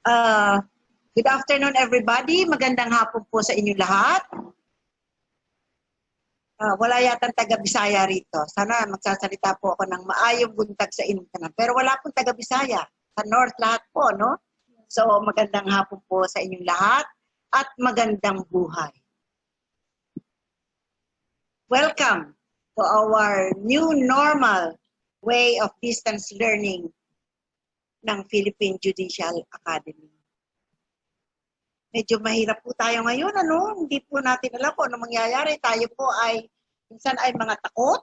Uh, Good afternoon, everybody. Magandang hapon po sa inyo lahat. Wala yatang taga-Bisaya rito. Sana magsasalita po ako ng maayong buntag sa inyo. Pero wala pong taga-Bisaya. Sa North lahat po, no? So, magandang hapon po sa inyong lahat at magandang buhay. Welcome to our new normal way of distance learning ng Philippine Judicial Academy. Medyo mahirap po tayo ngayon, ano? Hindi po natin alam kung ano mangyayari. Tayo po ay, minsan ay mga takot.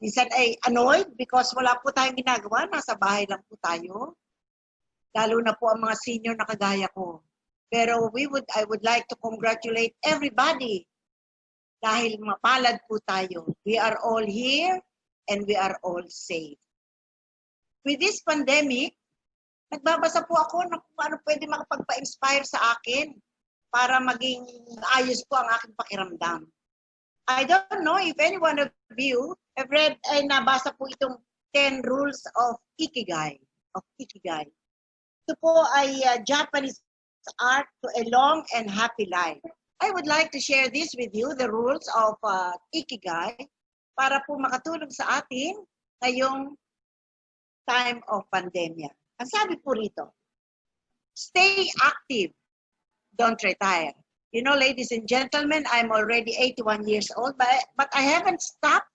Minsan ay annoyed because wala po tayong ginagawa. Nasa bahay lang po tayo. Lalo na po ang mga senior na kagaya ko. Pero I would like to congratulate everybody dahil mapalad po tayo. We are all here and we are all safe. With this pandemic, nagbabasa po ako ng kung ano pwede makapagpa-inspire sa akin para maging ayos po ang aking pakiramdam. I don't know if any one of you have read, nabasa po itong 10 rules of Ikigai. Ito po ay Japanese art to a long and happy life. I would like to share this with you, the rules of Ikigai, para po makatulong sa atin ngayong time of pandemia. Ang sabi po rito, stay active, don't retire. You know, ladies and gentlemen, I'm already 81 years old, but I haven't stopped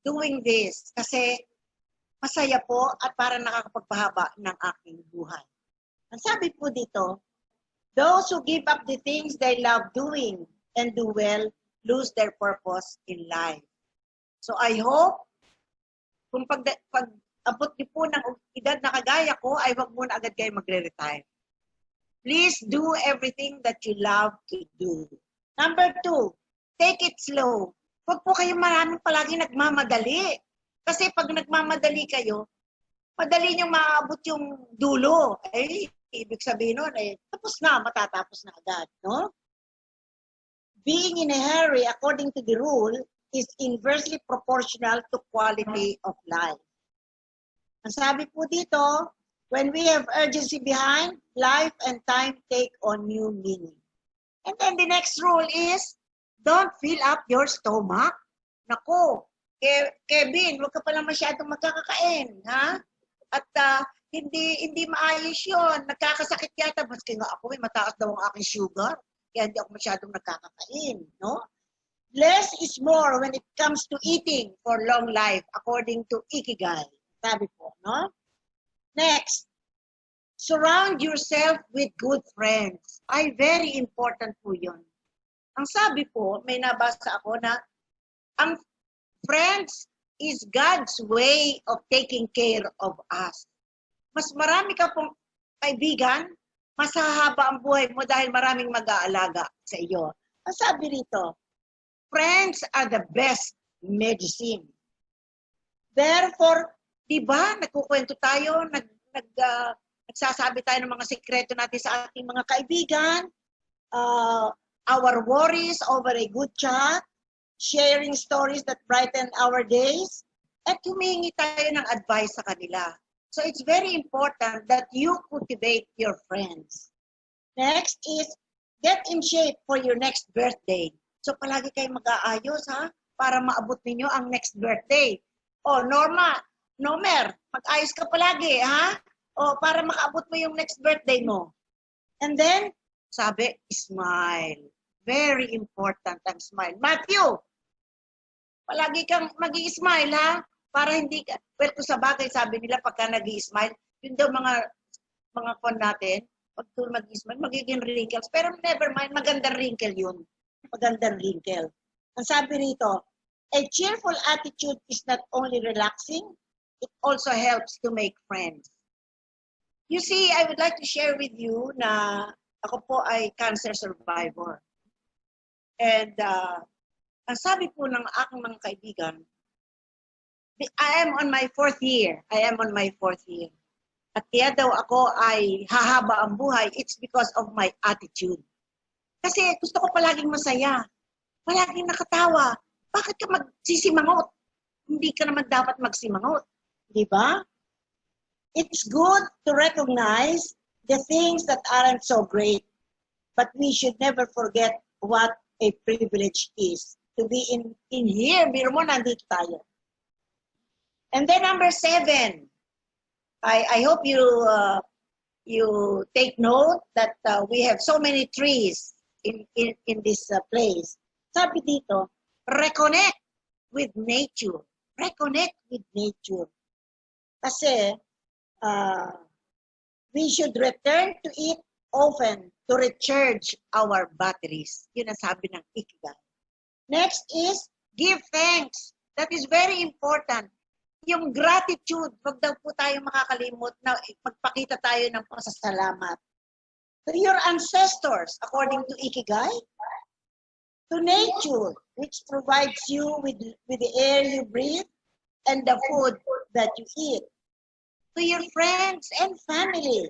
doing this kasi masaya po at para nakakapagpahaba ng aking buhay. Ang sabi po dito, those who give up the things they love doing and do well lose their purpose in life. So I hope, kung abot niyo po ng edad na kagaya ko, ay wag muna agad kayo magre-retire. Please do everything that you love to do. Number 2, take it slow. Huwag po kayo maraming palagi nagmamadali. Kasi pag nagmamadali kayo, madali niyong maabot yung dulo. Ibig sabihin nun, tapos na, matatapos na agad. No? Being in a hurry, according to the rule, is inversely proportional to quality of life. Ang sabi po dito, when we have urgency behind, life and time take on new meaning. And then the next rule is, don't fill up your stomach. Naku, Kevin, huwag ka pala masyadong magkakakain, ha? At hindi maayos yun. Nagkakasakit yata, maski nga ako, mataas daw ang aking sugar, kaya hindi ako masyadong nagkakakain, no? Less is more when it comes to eating for long life, according to Ikigai. Sabi po, no? Next, surround yourself with good friends. Ay, very important po yun. Ang sabi po, may nabasa ako na ang friends is God's way of taking care of us. Mas marami ka pong kaibigan, mas hahaba ang buhay mo dahil maraming mag-aalaga sa iyo. Ang sabi rito, friends are the best medicine. Therefore, diba, nagkukwento tayo, nagsasabi tayo ng mga sekreto natin sa ating mga kaibigan, our worries over a good chat, sharing stories that brighten our days, at humingi tayo ng advice sa kanila. So it's very important that you cultivate your friends. Next is, get in shape for your next birthday. So palagi kayong mag-aayos, ha? Para maabot ninyo ang next birthday. Oh, Nomer, mag-ayos ka palagi, ha? O, para makaabot mo yung next birthday mo. And then, sabi, smile. Very important ang smile. Matthew, palagi kang mag-i-smile, ha? Para hindi ka, well, kung sa bagay, sabi nila, pagka nag-i-smile, yun daw mga kon natin, pag mag-i-smile, magiging wrinkles. Pero never mind, magandang wrinkle yun. Magandang wrinkle. Ang sabi rito, a cheerful attitude is not only relaxing, it also helps to make friends. You see, I would like to share with you na ako po ay cancer survivor. And ang sabi po ng aking mga kaibigan, I am on my 4th year. At kaya daw ako ay hahaba ang buhay, it's because of my attitude. Kasi gusto ko palaging masaya, palaging nakatawa. Bakit ka magsisimangot? Hindi ka naman dapat magsimangot. Di ba? It's good to recognize the things that aren't so great, but we should never forget what a privilege is. To be in here, biro mo, nandito tayo. And then number 7, I hope you take note that we have so many trees in this place. Sabi dito, reconnect with nature. Reconnect with nature. Kasi we should return to it often to recharge our batteries. Yun ang sabi ng Ikigai. Next is give thanks. That is very important. Yung gratitude, wag daw po tayo makakalimot na magpakita tayo ng pasasalamat. To your ancestors, according to Ikigai, to nature, which provides you with the air you breathe and the food that you eat. To your friends and family,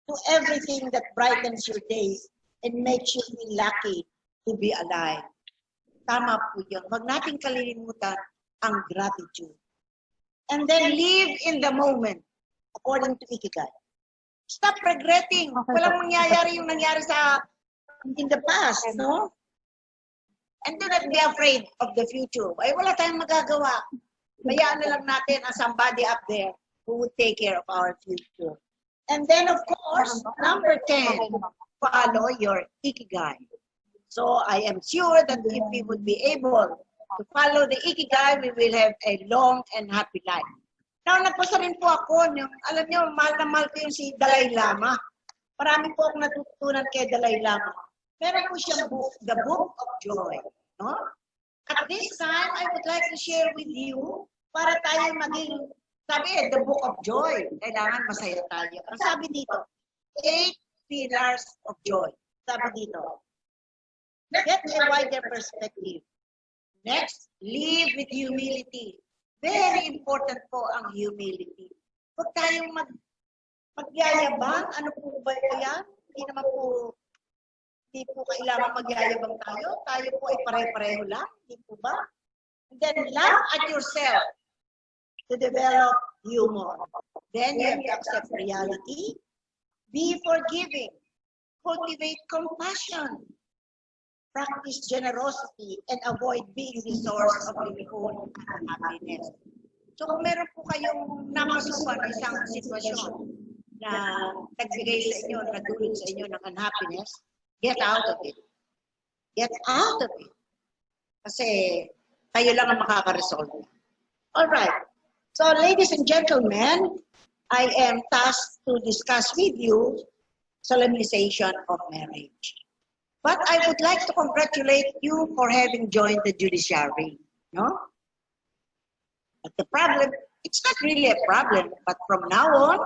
to everything that brightens your days and makes you feel lucky to be alive. Tama po yun. Huwag natin kalilimutan ang gratitude. And then live in the moment, according to Ikigai. Stop regretting. Walang mangyayari yung nangyari in the past, no? And do not be afraid of the future. Ay, wala tayong magagawa. Bayaan na lang natin ang somebody up there who will take care of our future. And then, of course, number 10, follow your Ikigai. So I am sure that if we would be able to follow the Ikigai, we will have a long and happy life. Now, nagpasa rin po ako, alam niyo, mahal na mahal ko yung si Dalai Lama. Marami po akong natutunan kay Dalai Lama. Meron po siyang book, The Book of Joy. No? At this time, I would like to share with you para tayo maging, sabi The Book of Joy. Kailangan masaya tayo. Ang sabi dito, 8 pillars of joy. Sabi dito, get a wider perspective. Next, live with humility. Very important po ang humility. Huwag tayong magyayabang. Ano po ba yan? Hindi po kailangan magyayabang tayo. Tayo po ay pare-pareho lang. Hindi po ba? And then, laugh at yourself to develop humor. Then, you have to accept reality. Be forgiving. Cultivate compassion. Practice generosity and avoid being the source of your own unhappiness. So kung meron po kayong namasukan isang sitwasyon na nagbigay sa inyo, nagdulot sa inyo ng unhappiness, get out of it. Get out of it. Kasi kayo lang ang makaka-resolve. Alright. So ladies and gentlemen, I am tasked to discuss with you solemnization of marriage. But I would like to congratulate you for having joined the judiciary, no? But the problem, it's not really a problem, but from now on,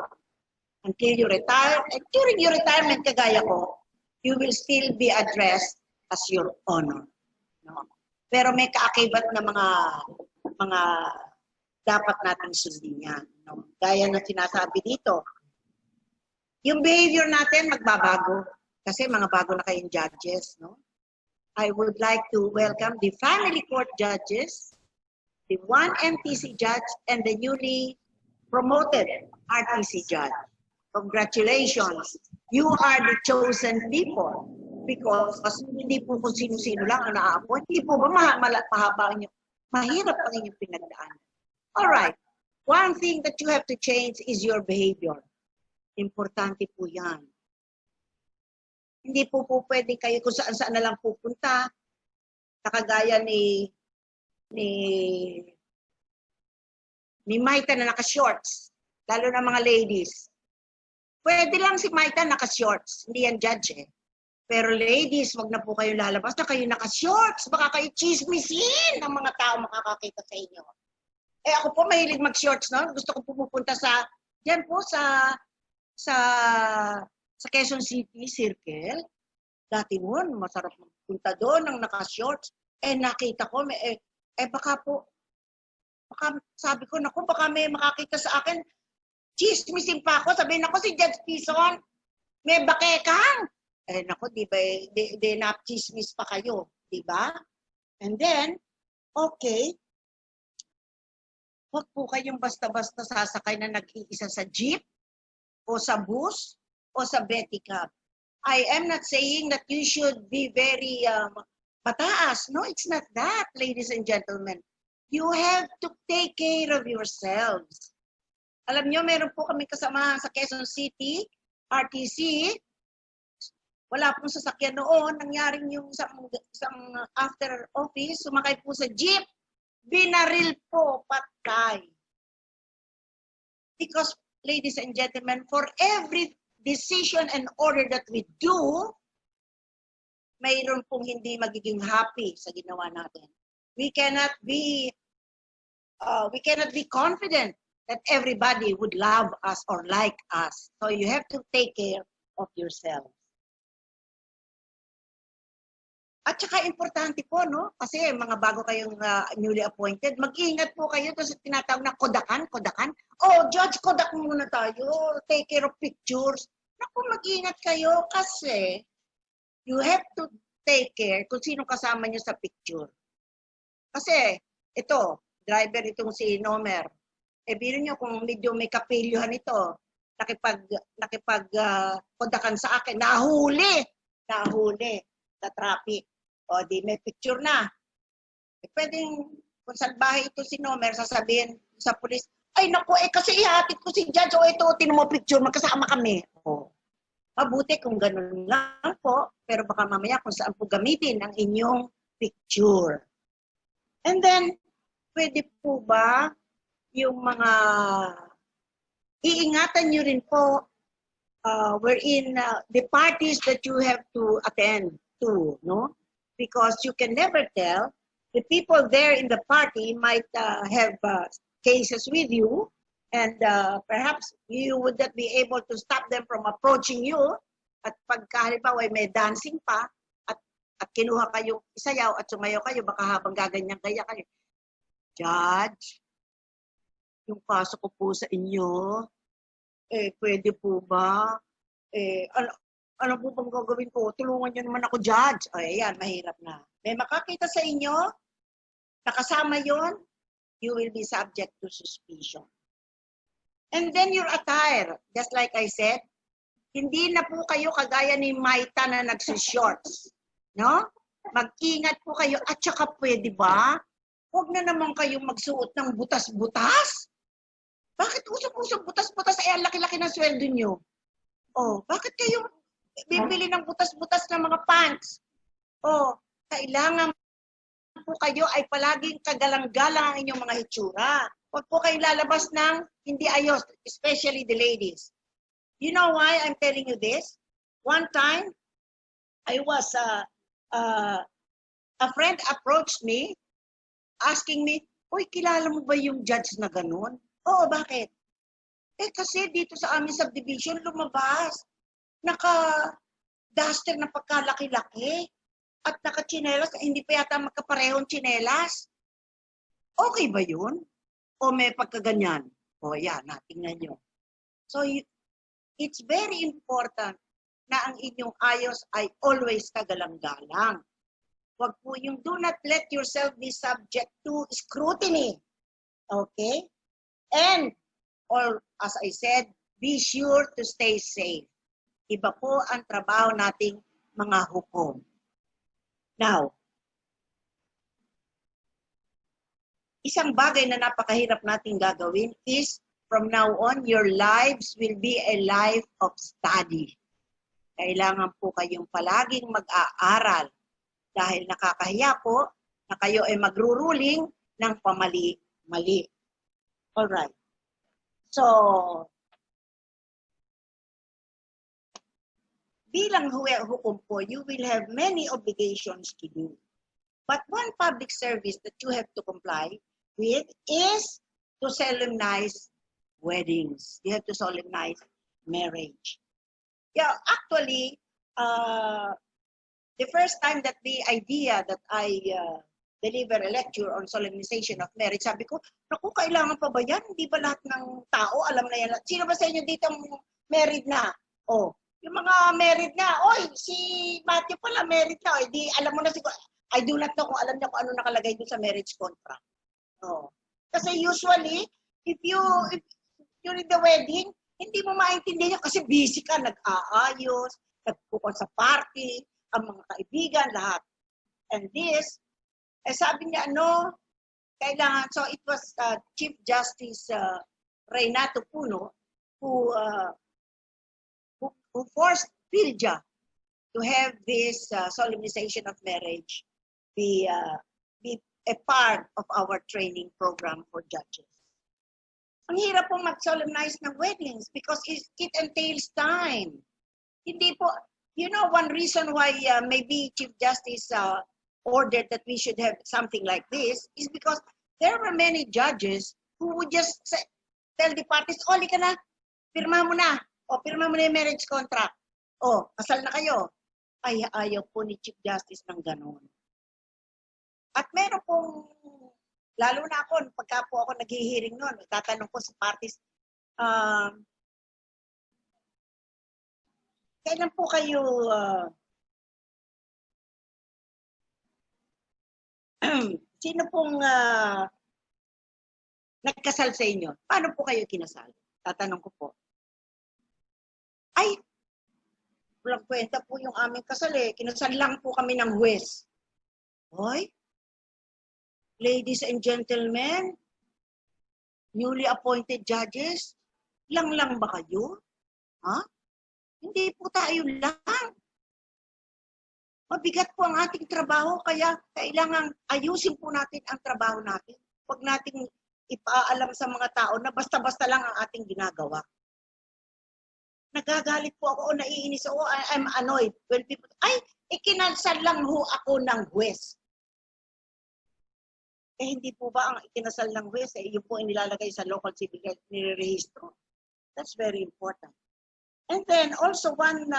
until you retire, and during your retirement, kagaya ko, you will still be addressed as your honor. No? Pero may kaakibat na mga dapat nating sundin yan. No? Gaya na sinasabi dito, yung behavior natin magbabago. Kasi mga bago na kayong judges, no? I would like to welcome the family court judges, the 1 MTC judge, and the newly promoted RTC judge. Congratulations! You are the chosen people because hindi po kung sino-sino lang ang na-appoint. Hindi po ba mahaba ang mahirap ang inyong pinagdaan. Alright, one thing that you have to change is your behavior. Importante po yan. Hindi po pwedeng kayo kung saan-saan na lang pupunta. Nakagaya ni Maita na naka-shorts. Lalo na mga ladies. Pwede lang si Maita naka-shorts. Hindi yan judge eh. Pero ladies, wag na po kayo lalabas na kayo naka-shorts. Baka kayo chismisin ng mga tao makakakita sa inyo. Eh ako po mahilig mag-shorts, no? Gusto ko pupunta diyan po sa Quezon City Circle. Dati noon, masarap magpunta doon ng naka-shorts. Eh nakita ko, baka sabi ko, naku, baka may makakita sa akin. Chismisin pa ako. Sabihin ako, si Judge Tison, may bakekang. Eh naku, di na-chismis pa kayo. Di ba? And then, okay, huwag po kayong basta-basta sasakay na nag-iisa sa jeep. o sa bus, o sa Betty Cab. I am not saying that you should be very mataas. No, it's not that, ladies and gentlemen. You have to take care of yourselves. Alam nyo, meron po kami kasama sa Quezon City, RTC. Wala pong sasakyan noon. Nangyaring yung isang after office, sumakay po sa jeep. Binaril po, patay. Because, ladies and gentlemen, for every decision and order that we do, mayroon pong hindi magiging happy sa ginawa natin. We cannot be confident that everybody would love us or like us. So you have to take care of yourself. At saka importante po, no? Kasi mga bago kayong newly appointed, mag-ingat po kayo kasi tinatawag na kodakan. Oh, Judge, kodak muna tayo. Take care of pictures. Naku, mag-ingat kayo kasi you have to take care kung sino kasama nyo sa picture. Kasi, ito, driver itong si Nomer. Biro nyo kung medyo may kapilyuhan ito, kodakan sa akin, nahuli sa traffic. O di may picture na. Pwedeng kung salbahe ito si Nomer, sasabihin sa pulis, ay naku, kasi ihatid ko si Judge, o ito, tinan mo picture, magkasama kami. O, mabuti kung ganun lang po, pero baka mamaya kung saan po gamitin ang inyong picture. And then, pwede po ba yung mga iingatan nyo rin po wherein the parties that you have to attend to, no? Because you can never tell, the people there in the party might have cases with you, and perhaps you would not be able to stop them from approaching you. At pagka halimbawa may dancing pa, at kinuha kayong isayaw at sumayaw kayo, baka habang gaganyan kaya kayo, Judge, yung kaso ko po sa inyo, pwede po ba? Ano po bang gagawin ko? Tulungan nyo naman ako, Judge. Ay, ayan, mahirap na. May makakita sa inyo, nakasama yon, you will be subject to suspicion. And then your attire, just like I said, hindi na po kayo kagaya ni Maita na nagsushorts. No? Mag-ingat po kayo. At saka pwede ba? Huwag na naman kayong magsuot ng butas-butas. Bakit usap-usap butas-butas? Ay, ang laki-laki ng sweldo nyo. Oh, bakit kayo bibili ng butas-butas ng mga pants? Oh, kailangan po kayo ay palaging kagalang-galang ang inyong mga hitsura. Huwag po kayong lalabas ng hindi ayos, especially the ladies. You know why I'm telling you this? One time, I was, a friend approached me, asking me, "Uy, kilala mo ba yung judge na ganun?" Oo, bakit? Kasi dito sa aming subdivision, lumabas. Naka-duster na pagkalaki-laki at naka-chinelas, hindi pa yata magkaparehong chinelas. Okay ba yun? O may pagkaganyan? O yan, tingnan nyo. So, it's very important na ang inyong ayos ay always kagalang-galang. Huwag po yung do not let yourself be subject to scrutiny. Okay? And, or as I said, be sure to stay safe. Iba po ang trabaho nating mga hukom. Now, isang bagay na napakahirap nating gagawin is, from now on, your lives will be a life of study. Kailangan po kayong palaging mag-aaral dahil nakakahiya po na kayo ay magruruling ng pamali-mali. Alright. So, bilang hukom po, you will have many obligations to do. But one public service that you have to comply with is to solemnize weddings. You have to solemnize marriage. Yeah, actually, the first time that the idea that I deliver a lecture on solemnization of marriage, sabi ko, naku, kailangan pa ba yan? Hindi ba lahat ng tao alam na yan? Sino ba sa inyo dito married na? Oh, yung mga married na, oy, si Matthew pala married na. Oy, di alam mo na siguro, I do not know kung alam niya kung ano nakalagay doon sa marriage contract. Oh. Kasi usually, if during the wedding, Hindi mo maintindihan kasi busy ka, nag-aayos, nagpupunta sa party, ang mga kaibigan, lahat. And this, sabi niya, kailangan, so it was Chief Justice Reynato Puno who forced PhilJA to have this solemnization of marriage be a part of our training program for judges. Ang hirap pong mag-solemnize ng weddings because it entails time. Hindi po, one reason why maybe Chief Justice ordered that we should have something like this is because there were many judges who would just tell the parties, oli ka na, pirma mo na, o pirma mo na yung marriage contract, o kasal na kayo. Ay, ayaw po ni Chief Justice ng ganun. At meron pong, lalo na ako, pagka po ako naghihiring noon, tatanong ko sa parties, kailan po kayo sino pong nagkasal sa inyo? Paano po kayo kinasal? Tatanong ko po. Ay, walang kwenta po yung aming kasal eh. Kinasal lang po kami ng huwes. Hoy, ladies and gentlemen, newly appointed judges, lang ba kayo? Ha? Hindi po tayo lang. Mabigat po ang ating trabaho, kaya kailangan ayusin po natin ang trabaho natin. Huwag nating ipaalam sa mga tao na basta-basta lang ang ating ginagawa. Nagagalit po ako o naiinis ako, I'm annoyed. When people, ikinasal lang ho ako ng huwes. Hindi po ba ang ikinasal ng huwes, yun po inilalagay sa local civil nirehistro? That's very important. And then also one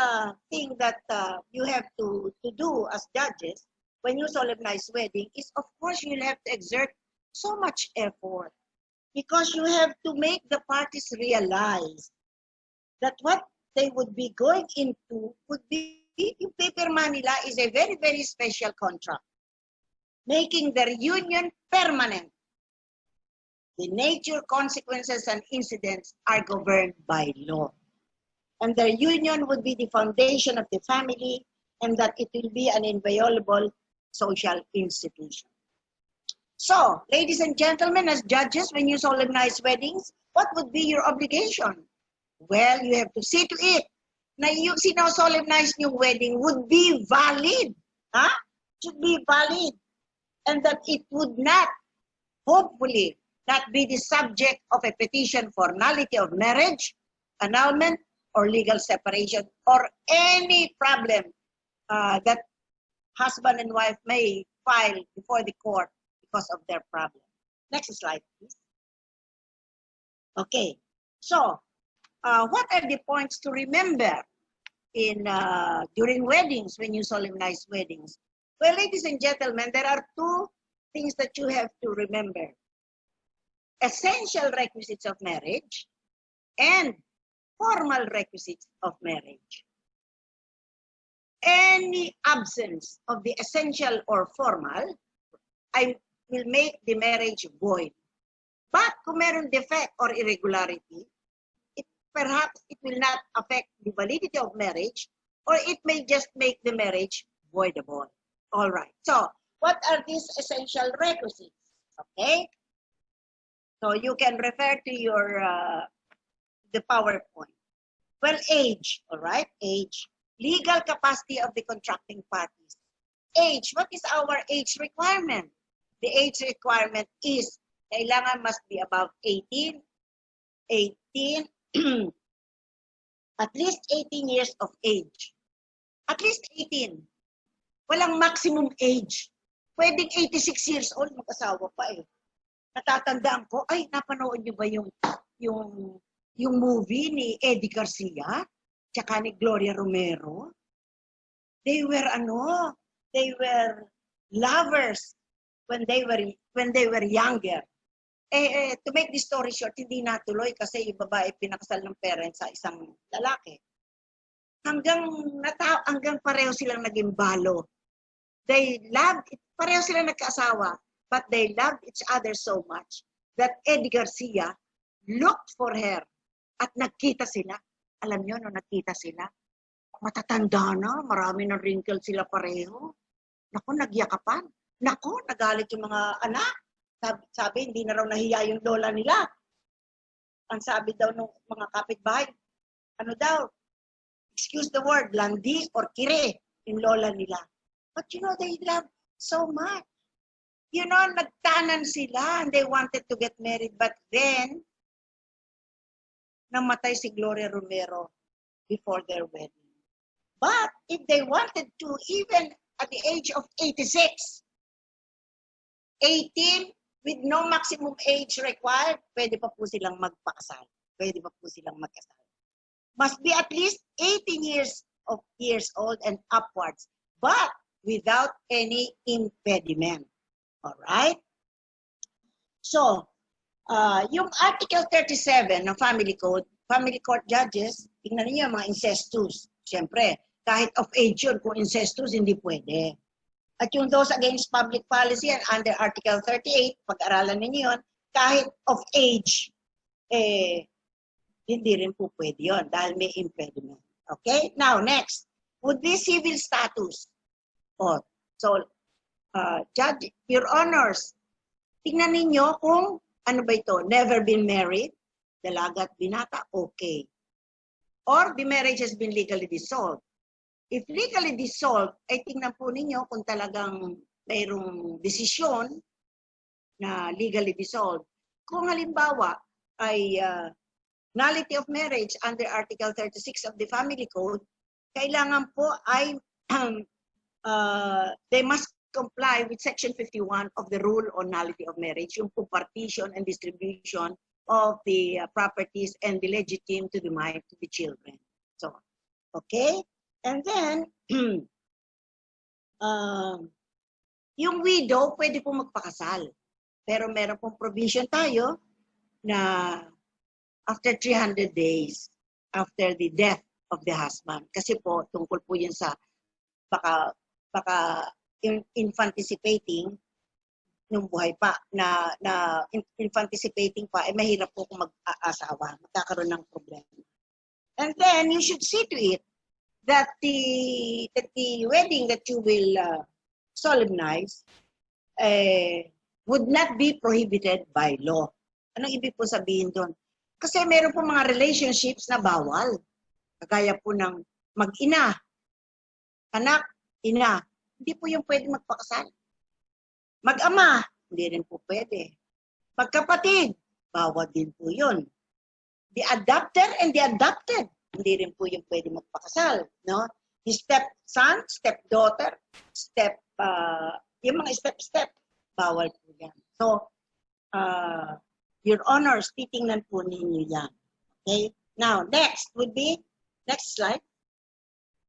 thing that you have to do as judges when you solemnize wedding is, of course, you'll have to exert so much effort because you have to make the parties realize that what they would be going into would be, yung paper manila is a very, very special contract, making their union permanent. The nature, consequences, and incidents are governed by law. And their union would be the foundation of the family, and that it will be an inviolable social institution. So, ladies and gentlemen, as judges, when you solemnize weddings, what would be your obligation? Well, you have to see to it na yung sino-solemnize yung wedding would be valid. Huh? Should be valid. And that it would not, hopefully, not be the subject of a petition for nullity of marriage, annulment, or legal separation, or any problem that husband and wife may file before the court because of their problem. Next slide, please. Okay, so what are the points to remember in during weddings, when you solemnize weddings? Well, ladies and gentlemen, there are two things that you have to remember. Essential requisites of marriage and formal requisites of marriage. Any absence of the essential or formal, I will make the marriage void. But kung meron defect or irregularity, perhaps it will not affect the validity of marriage, or it may just make the marriage voidable. All right. So, what are these essential requisites? Okay. So you can refer to your the PowerPoint. Well, age, all right? Age. Legal capacity of the contracting parties. Age. What is our age requirement? The age requirement is kailangan must be above 18, at least 18 years of age. At least 18. Walang maximum age. Pwedeng 86 years old, mag-asawa pa eh. Natatandaan ko, ay, napanood niyo ba yung movie ni Eddie Garcia, tsaka ni Gloria Romero? They were lovers when they were younger. To make the story short, hindi natuloy kasi yung babae pinakasal ng parents sa isang lalaki. Hanggang pareho silang naging balo. They loved it, pareho silang nagkaasawa, but they loved each other so much that Eddie Garcia looked for her At nagkita sila. Alam nyo, no, nagkita sila. Matatanda na, marami ng wrinkle sila pareho. Naku, nagyakapan. Naku, nagalit yung mga anak. Sabi, hindi na raw nahiya yung lola nila. Ang sabi daw ng mga kapitbahay, ano daw, excuse the word, landi or kire, yung lola nila. But you know, they love so much. You know, nagtanan sila and they wanted to get married. But then, namatay si Gloria Romero before their wedding. But if they wanted to, even at the age of 86, 18, with no maximum age required, pwede pa po silang magpakasal. Pwede pa po silang magkasal. Must be at least 18 years old and upwards, but without any impediment. All right? So, yung Article 37 ng Family Code, Family Court Judges, tingnan niyo mga incestuous. Siyempre, kahit of age yun, kung incestuous, hindi pwede. At yung those against public policy and under Article 38, pag-aralan ninyo yun, kahit of age, hindi rin po pwede yun dahil may impediment. Okay? Now, next, would be civil status. Oh, so, Judge, Your Honors, tingnan ninyo kung ano ba ito, never been married, dalaga at binata, okay. Or the marriage has been legally dissolved. If legally dissolved, ay tingnan po ninyo kung talagang mayroong desisyon na legally dissolved. Kung halimbawa ay nullity of marriage under Article 36 of the Family Code, kailangan po ay they must comply with Section 51 of the Rule on Nullity of Marriage, yung po partition and distribution of the properties and the legitimate to the children. So, okay? And then, yung widow, pwede po magpakasal. Pero meron pong provision tayo na after 300 days, after the death of the husband. Kasi po, tungkol po yun sa baka infanticipating nung buhay pa, na infanticipating pa, mahirap po kung mag-aasawa, magkakaroon ng problema. And then, you should see to it that the wedding that you will solemnize would not be prohibited by law. Anong ibig po sabihin doon? Kasi meron po mga relationships na bawal. Kagaya po ng mag-ina, anak, ina. Hindi po yung pwede magpakasal. Mag-ama, hindi rin po pwede. Magkapatid, bawal din po yun. The adopter and the adopted, hindi rin po yung pwede magpakasal, no? The stepson, stepdaughter, yung mga step-step, bawal po yan. So, Your Honors, titingnan po ninyo yan. Okay? Now, next would be, next slide,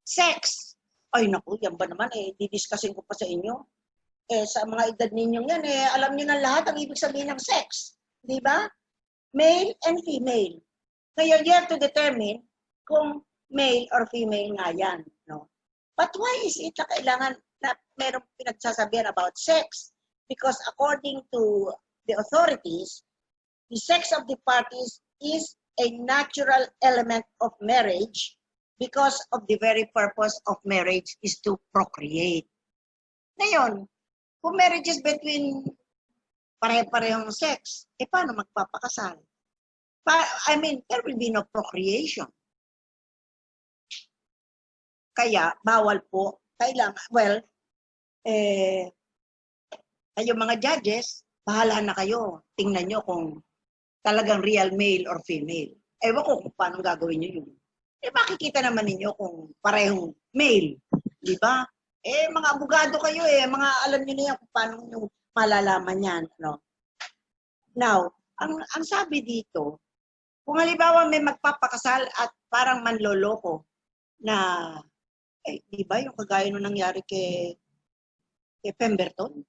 sex. Ay, naku, yan ba naman, didiscussing ko pa sa inyo. Sa mga edad ninyong yan, alam niyo na lahat ang ibig sabihin ng sex. Di ba? Male and female. Ngayon, you have to determine kung male or female nga yan. No? But why is it na kailangan na merong pinagsasabihan about sex? Because according to the authorities, the sex of the parties is a natural element of marriage because of the very purpose of marriage is to procreate. Ngayon, kung marriages between pare-parehong sex, paano magpapakasal? I mean, there will be no procreation. Kaya, bawal po. Kailangan, well, kayo mga judges, bahala na kayo. Tingnan nyo kung talagang real male or female. Ewan ko kung paano gagawin nyo yun. Makikita naman ninyo kung parehong male. Di ba? Mga abogado kayo mga alam nyo na yan kung paano nyo malalaman yan. No? Now, ang sabi dito, kung halimbawa may magpapakasal at parang manloloko na, di ba yung kagaya nung nangyari kay Pemberton?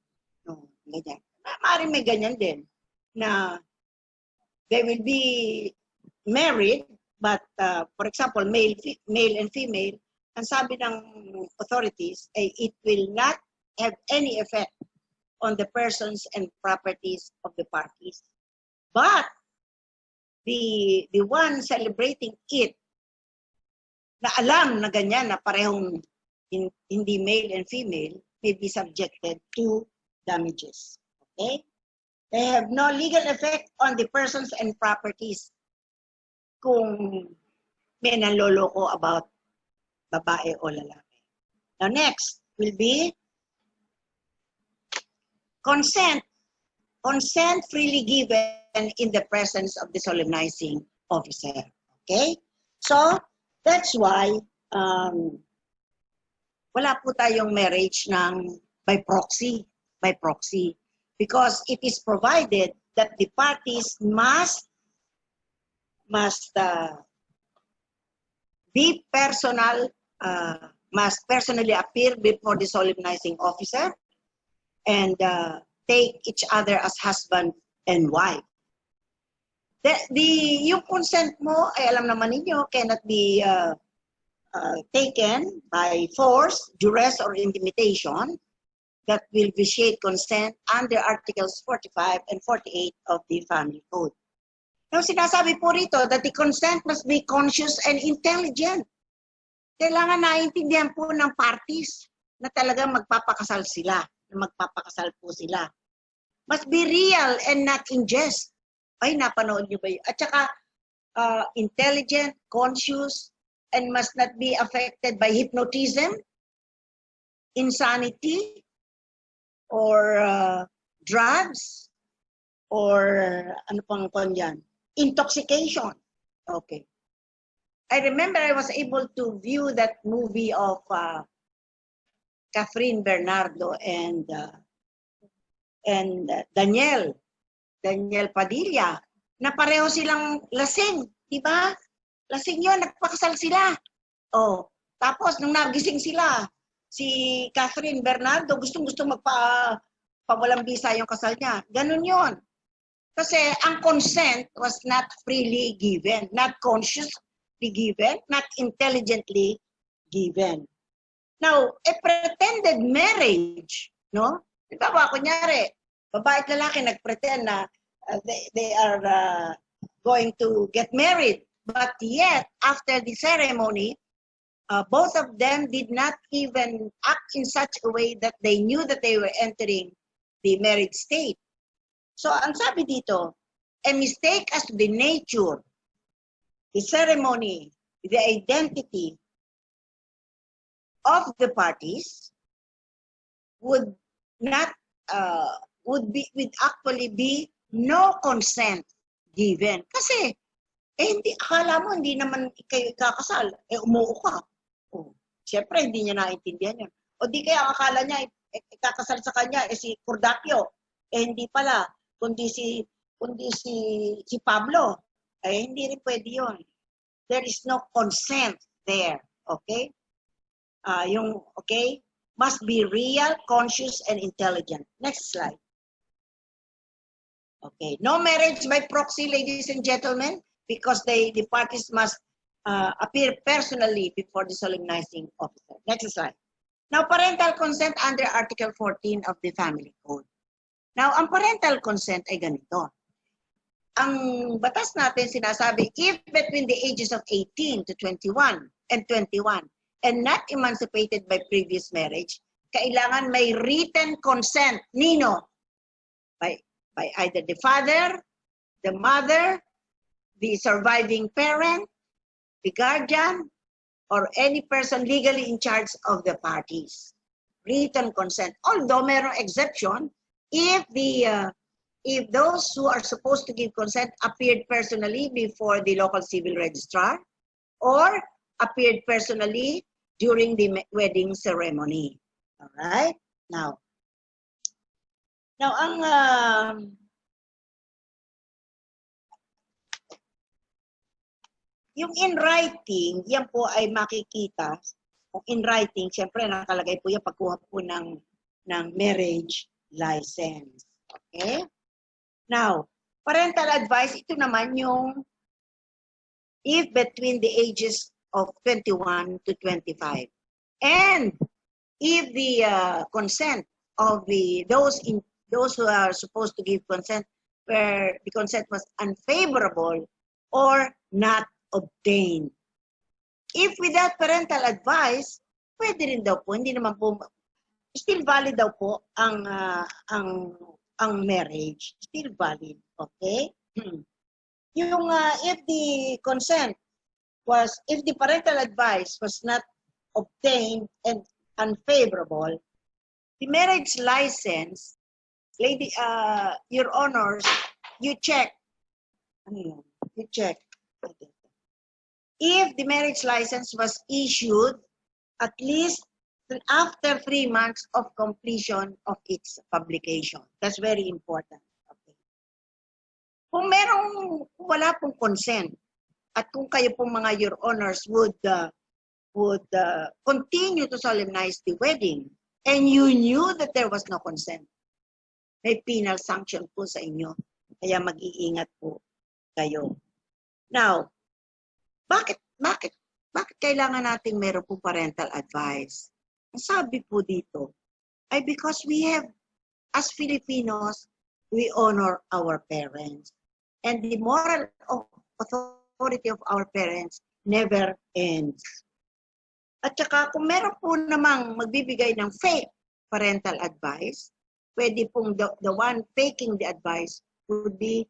No, ganyan. Maaaring may ganyan din na they will be married, but for example, male and female, ang sabi ng authorities ay it will not have any effect on the persons and properties of the parties. But the one celebrating it na alam na ganyan na parehong hindi male and female may be subjected to damages. Okay? They have no legal effect on the persons and properties kung may nanloloko about babae o lalaki. Now next will be consent. Consent freely given in the presence of the solemnizing officer. Okay? So, that's why wala po tayong marriage ng by proxy. Because it is provided that the parties must be personal, must personally appear before the solemnizing officer and take each other as husband and wife. Yung consent mo, ay alam naman ninyo, cannot be taken by force, duress, or intimidation that will vitiate consent under Articles 45 and 48 of the Family Code. Now, sinasabi po rito that the consent must be conscious and intelligent. Kailangan naiintindihan po ng parties na talagang magpapakasal sila, na magpapakasal po sila. Must be real and not in jest. Ay, napanood nyo ba yun? At saka, intelligent, conscious, and must not be affected by hypnotism, insanity, or drugs, or ano pang yan? Intoxication. Okay. I remember I was able to view that movie of Catherine Bernardo and Daniel Padilla, na pareho silang lasing, di ba? Lasing yun, nagpakasal sila. Oh, tapos nung nagising sila, si Catherine Bernardo gustong-gusto magpawalang bisa yung kasal niya. Ganun yun. Kasi ang consent was not freely given, not consciously given, not intelligently given. Now, a pretended marriage, no? Di ba ba, kunyari, babae at lalaki nagpretend na they are going to get married. But yet, after the ceremony, both of them did not even act in such a way that they knew that they were entering the married state. So, ang sabi dito, a mistake as to the nature, the ceremony, the identity of the parties would actually be no consent given. Kasi, hindi, akala mo, hindi naman kayo ikakasal. Umuo ka. Siyempre, hindi niya naintindihan yun. O di kaya akala niya, ikakasal sa kanya, si Cordapio. Hindi pala, kundi si Pablo. Hindi rin pwede yun. There is no consent there. Okay? Okay? Must be real, conscious, and intelligent. Next slide. Okay. No marriage by proxy, ladies and gentlemen, because the parties must appear personally before the solemnizing officer. Next slide. Now, parental consent under Article 14 of the Family Code. Now, ang parental consent ay ganito. Ang batas natin sinasabi, if between the ages of 18 to 21 and not emancipated by previous marriage, kailangan may written consent. Nino? By either the father, the mother, the surviving parent, the guardian, or any person legally in charge of the parties. Written consent. Although mayroong exception, if those who are supposed to give consent appeared personally before the local civil registrar or appeared personally during the wedding ceremony. All right? Now yung in writing, yan po ay makikita. Kung in writing, siyempre nakalagay po yan pagkuha po ng marriage license. Okay? Now, parental advice, ito naman yung if between the ages of 21 to 25. And if the consent of those who are supposed to give consent, where the consent was unfavorable or not obtained. If without parental advice, pwede rin daw po, hindi naman po, still valid daw po ang marriage. Still valid, okay? Yung if the consent was, if the parental advice was not obtained and unfavorable, the marriage license, lady, your honors, you check. Ano yun? You check. If the marriage license was issued at least after 3 months of completion of its publication. That's very important. Okay. Kung wala pong consent, at kung kayo pong mga your honors would continue to solemnize the wedding, and you knew that there was no consent, may penal sanction po sa inyo. Kaya mag-iingat po kayo. Now, bakit kailangan nating meron po parental advice? Ang sabi po dito ay because we have, as Filipinos, we honor our parents. And the moral authority of our parents never ends. At saka kung meron po namang magbibigay ng fake parental advice, pwede pong the one faking the advice would be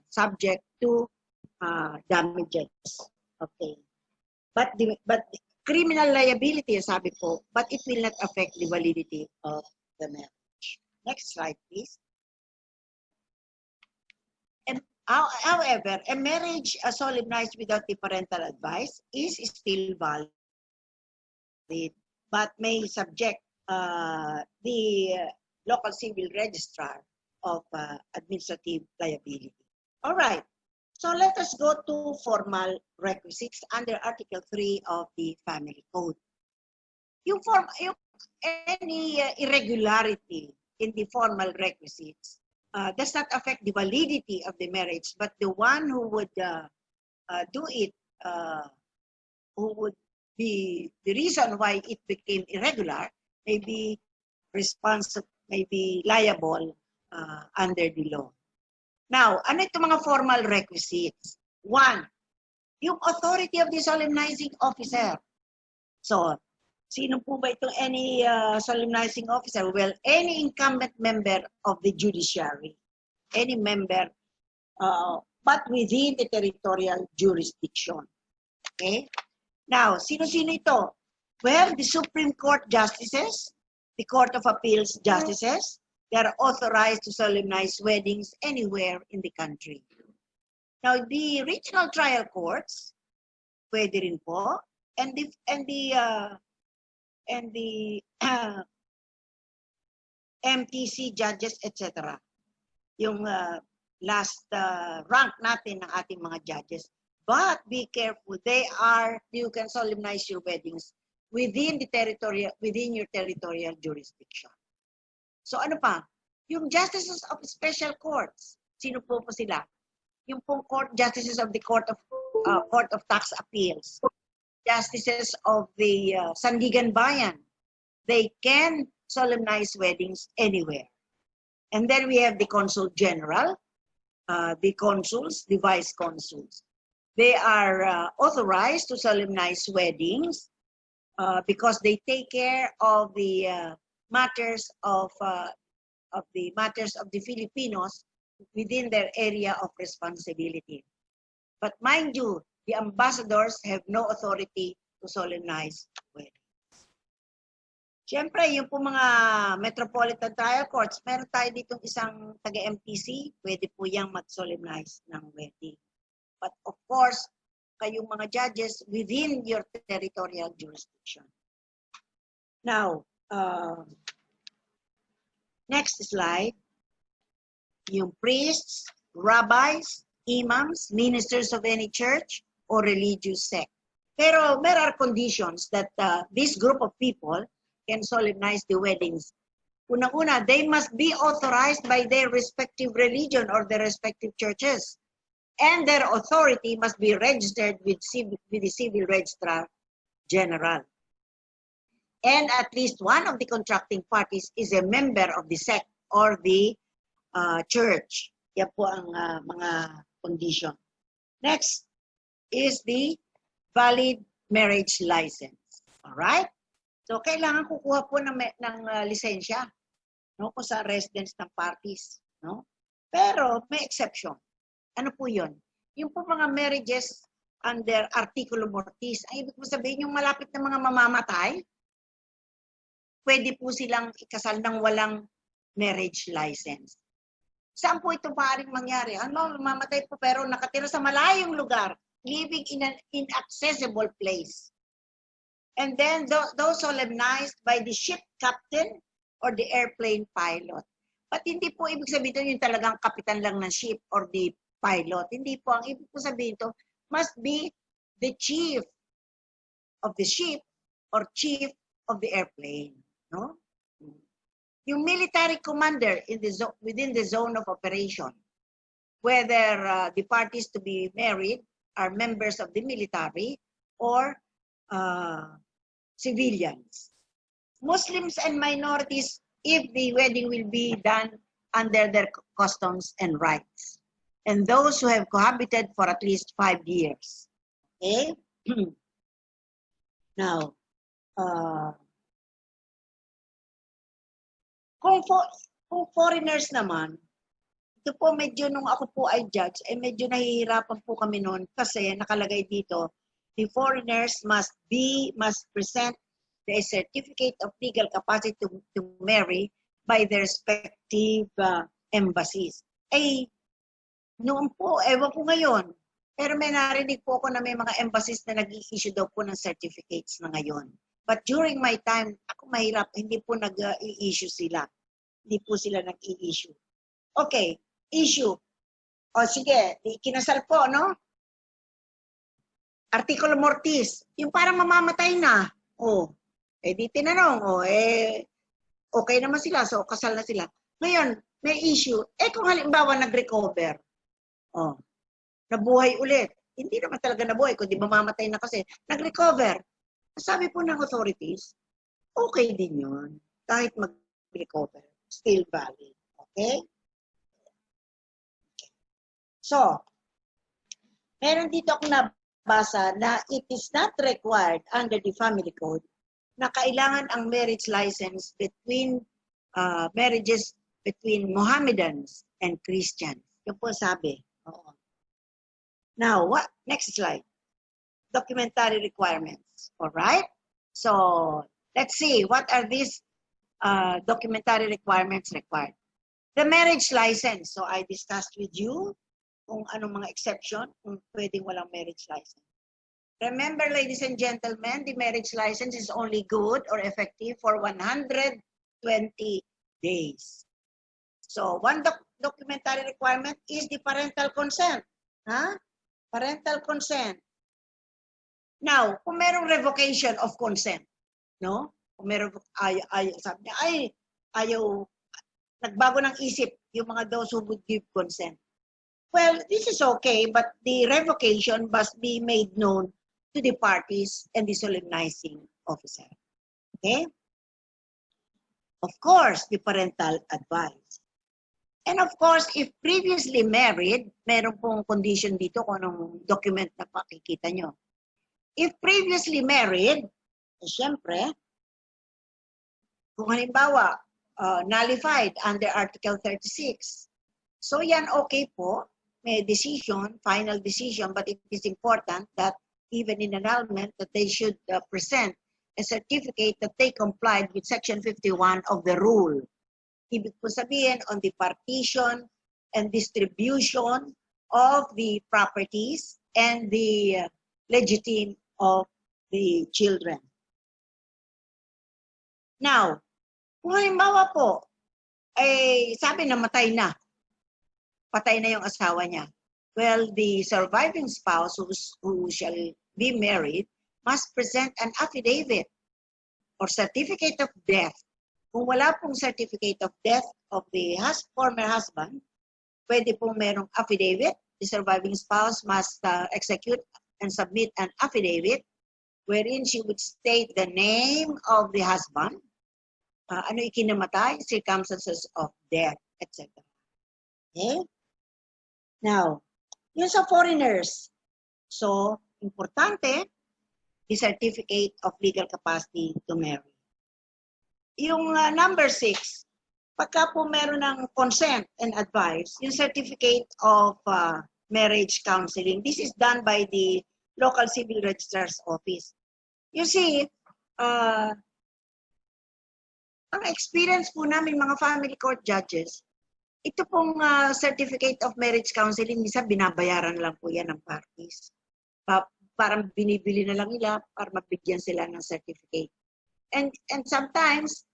subject to damages. Okay. But criminal liability, sabi po, but it will not affect the validity of the marriage. Next slide, please. And however, a marriage solemnized without the parental advice is still valid, but may subject the local civil registrar of administrative liability. All right. So let us go to formal requisites under Article 3 of the Family Code. Any irregularity in the formal requisites does not affect the validity of the marriage, but the one who would do it, who would be the reason why it became irregular, may be responsible, may be liable under the law. Now, ano itong mga formal requisites? One, yung authority of the solemnizing officer. So, sino po ba itong any solemnizing officer? Well, any incumbent member of the judiciary. Any member, but within the territorial jurisdiction. Okay? Now, sino-sino ito? Well, the Supreme Court justices, the Court of Appeals justices, they are authorized to solemnize weddings anywhere in the country. Now, the regional trial courts, pwede rin po, and the MTC judges, etc. Yung last rank natin ng ating mga judges. But be careful, you can solemnize your weddings within your territorial jurisdiction. So ano pa? Yung justices of special courts. Sino po sila? Yung pong justices of the Court of Tax Appeals. Justices of the Sandigan Bayan. They can solemnize weddings anywhere. And then we have the Consul General, the consuls, the vice consuls. They are authorized to solemnize weddings because they take care of the matters of the Filipinos within their area of responsibility. But mind you, the ambassadors have no authority to solemnize weddings. Siyempre, yung po mga metropolitan trial courts, meron tayo ditong isang taga-MTC, pwede po yang mag-solemnize ng wedding. But of course, kayong mga judges within your territorial jurisdiction. Now, next slide. Yung priests, rabbis, imams, ministers of any church or religious sect. Pero there are conditions that this group of people can solemnize the weddings. Unang-una, they must be authorized by their respective religion or their respective churches. And their authority must be registered with the Civil Registrar General. And at least one of the contracting parties is a member of the sect or the church. Yan po ang mga condition. Next is the valid marriage license. Alright? So, kailangan kukuha po ng lisensya, no, kung sa residence ng parties. No? Pero, may exception. Ano po yun? Yung po mga marriages under Artikulo Mortis, ay ibig mo sabihin yung malapit na mga mamamatay, pwede po silang ikasal ng walang marriage license. Saan po ito maaaring mangyari? Ano, mamamatay po pero nakatira sa malayong lugar, living in an inaccessible place. And then those solemnized by the ship captain or the airplane pilot. But hindi po ibig sabihin yung talagang kapitan lang ng ship or the pilot. Hindi po. Ang ibig po sabihin ito, must be the chief of the ship or chief of the airplane. No? Yung military commander within the zone of operation, whether the parties to be married are members of the military or civilians. Muslims and minorities, if the wedding will be done under their customs and rights. And those who have cohabited for at least 5 years. Okay? Now, kung foreigners naman, ito po medyo nung ako po ay judge, ay medyo nahihirapan po kami noon kasi nakalagay dito, the foreigners must present the certificate of legal capacity to marry by their respective embassies. Ay, noon po, ewan ko ngayon, pero may narinig po ako na may mga embassies na nag-i-issue daw po ng certificates na ngayon. But during my time, ako mahirap, hindi po nag-i-issue sila. Hindi po sila nag-i-issue. Okay, issue. O sige, kinasal po, no? Artikulo Mortis, yung parang mamamatay na. O, di tinanong, okay naman sila, so kasal na sila. Ngayon, may issue. Kung halimbawa nag-recover, nabuhay ulit. Hindi naman talaga nabuhay, kundi mamamatay na kasi. Nag-recover. Sabi po ng authorities, okay din yun. Kahit mag-recover, still valid. Okay? So, meron dito akong nabasa na it is not required under the family code na kailangan ang marriage license between marriages between Mohammedans and Christians. Yun po sabi. Oo. Now, next slide. Documentary requirements. All right? So, let's see. What are these documentary requirements required? The marriage license. So, I discussed with you kung anong mga exception, kung pwedeng walang marriage license. Remember, ladies and gentlemen, the marriage license is only good or effective for 120 days. So, one documentary requirement is the parental consent. Huh? Parental consent. Now, kung merong revocation of consent, no? Kung merong sabi niya, ayaw, nagbago ng isip yung mga those who would give consent. Well, this is okay, but the revocation must be made known to the parties and the solemnizing officer. Okay? Of course, the parental advice. And of course, if previously married, meron pong condition dito kung anong document na pakikita nyo. If previously married, siyempre, kung halimbawa, nullified under Article 36. So yan okay po, may decision, final decision, but it is important that even in annulment, that they should present a certificate that they complied with Section 51 of the rule. Ibig po sabihin, on the partition and distribution of the properties and the legitimate of the children. Now, kung halimbawa po, sabi na matay na, patay na yung asawa niya. Well, the surviving spouse who shall be married must present an affidavit or certificate of death. Kung wala pong certificate of death of the former husband, pwede pong merong affidavit. The surviving spouse must execute and submit an affidavit wherein she would state the name of the husband, ano ikinamatay, circumstances of death, etc. Okay? Now, yung sa foreigners, So, importante, the certificate of legal capacity to marry. Yung number 6, pagka po meron ng consent and advice, yung certificate of marriage counseling, this is done by the local civil registrar's office. You see, ang experience po namin mga family court judges, ito pong certificate of marriage counseling, minsan binabayaran lang po yan ng parties. Parang binibili na lang nila para mabigyan sila ng certificate. And sometimes,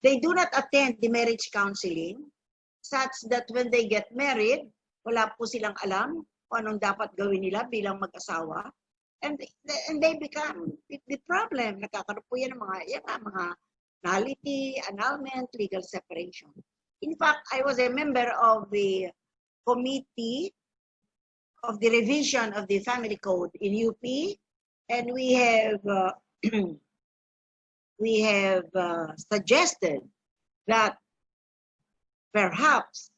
they do not attend the marriage counseling such that when they get married, wala po silang alam kung anong dapat gawin nila bilang mag-asawa. And they become the problem. Nagkakaroon po yan ng mga nullity, annulment, legal separation. In fact, I was a member of the committee of the revision of the family code in UP, and we have suggested that perhaps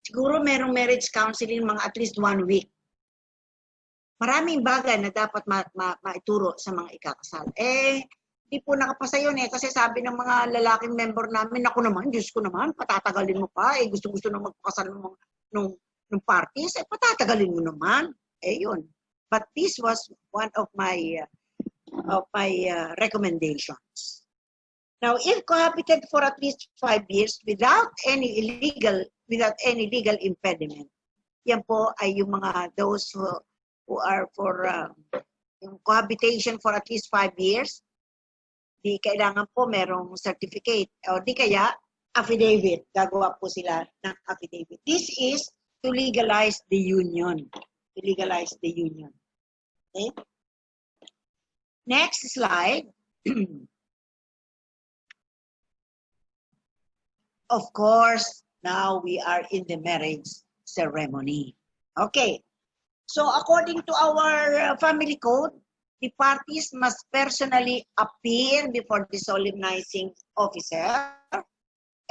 siguro merong marriage counseling mga at least 1 week. Maraming bagay na dapat maituro sa mga ikakasal. Di po nakapasa yun kasi sabi ng mga lalaking member namin, ako naman, Diyos ko naman, patatagalin mo pa, gusto-gusto na magpakasal ng parties, patatagalin mo naman. Yun. But this was one of my recommendations. Now, if cohabited for at least 5 years without any legal impediment, yan po ay yung mga those who are for yung cohabitation for at least 5 years, di kailangan po merong certificate o di kaya affidavit. Gagawa po sila ng affidavit. This is to legalize the union. To legalize the union. Okay? Next slide. Of course, now we are in the marriage ceremony. Okay. So according to our family code, the parties must personally appear before the solemnizing officer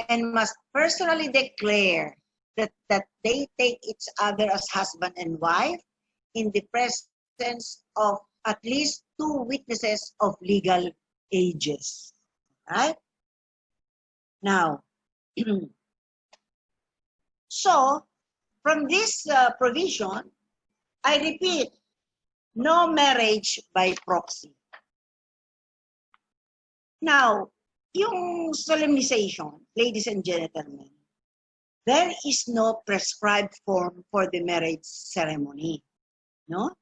and must personally declare that they take each other as husband and wife in the presence of at least 2 witnesses of legal ages. Right? Now, so from this provision, I repeat, no marriage by proxy. Now, yung solemnization, ladies and gentlemen, there is no prescribed form for the marriage ceremony. No?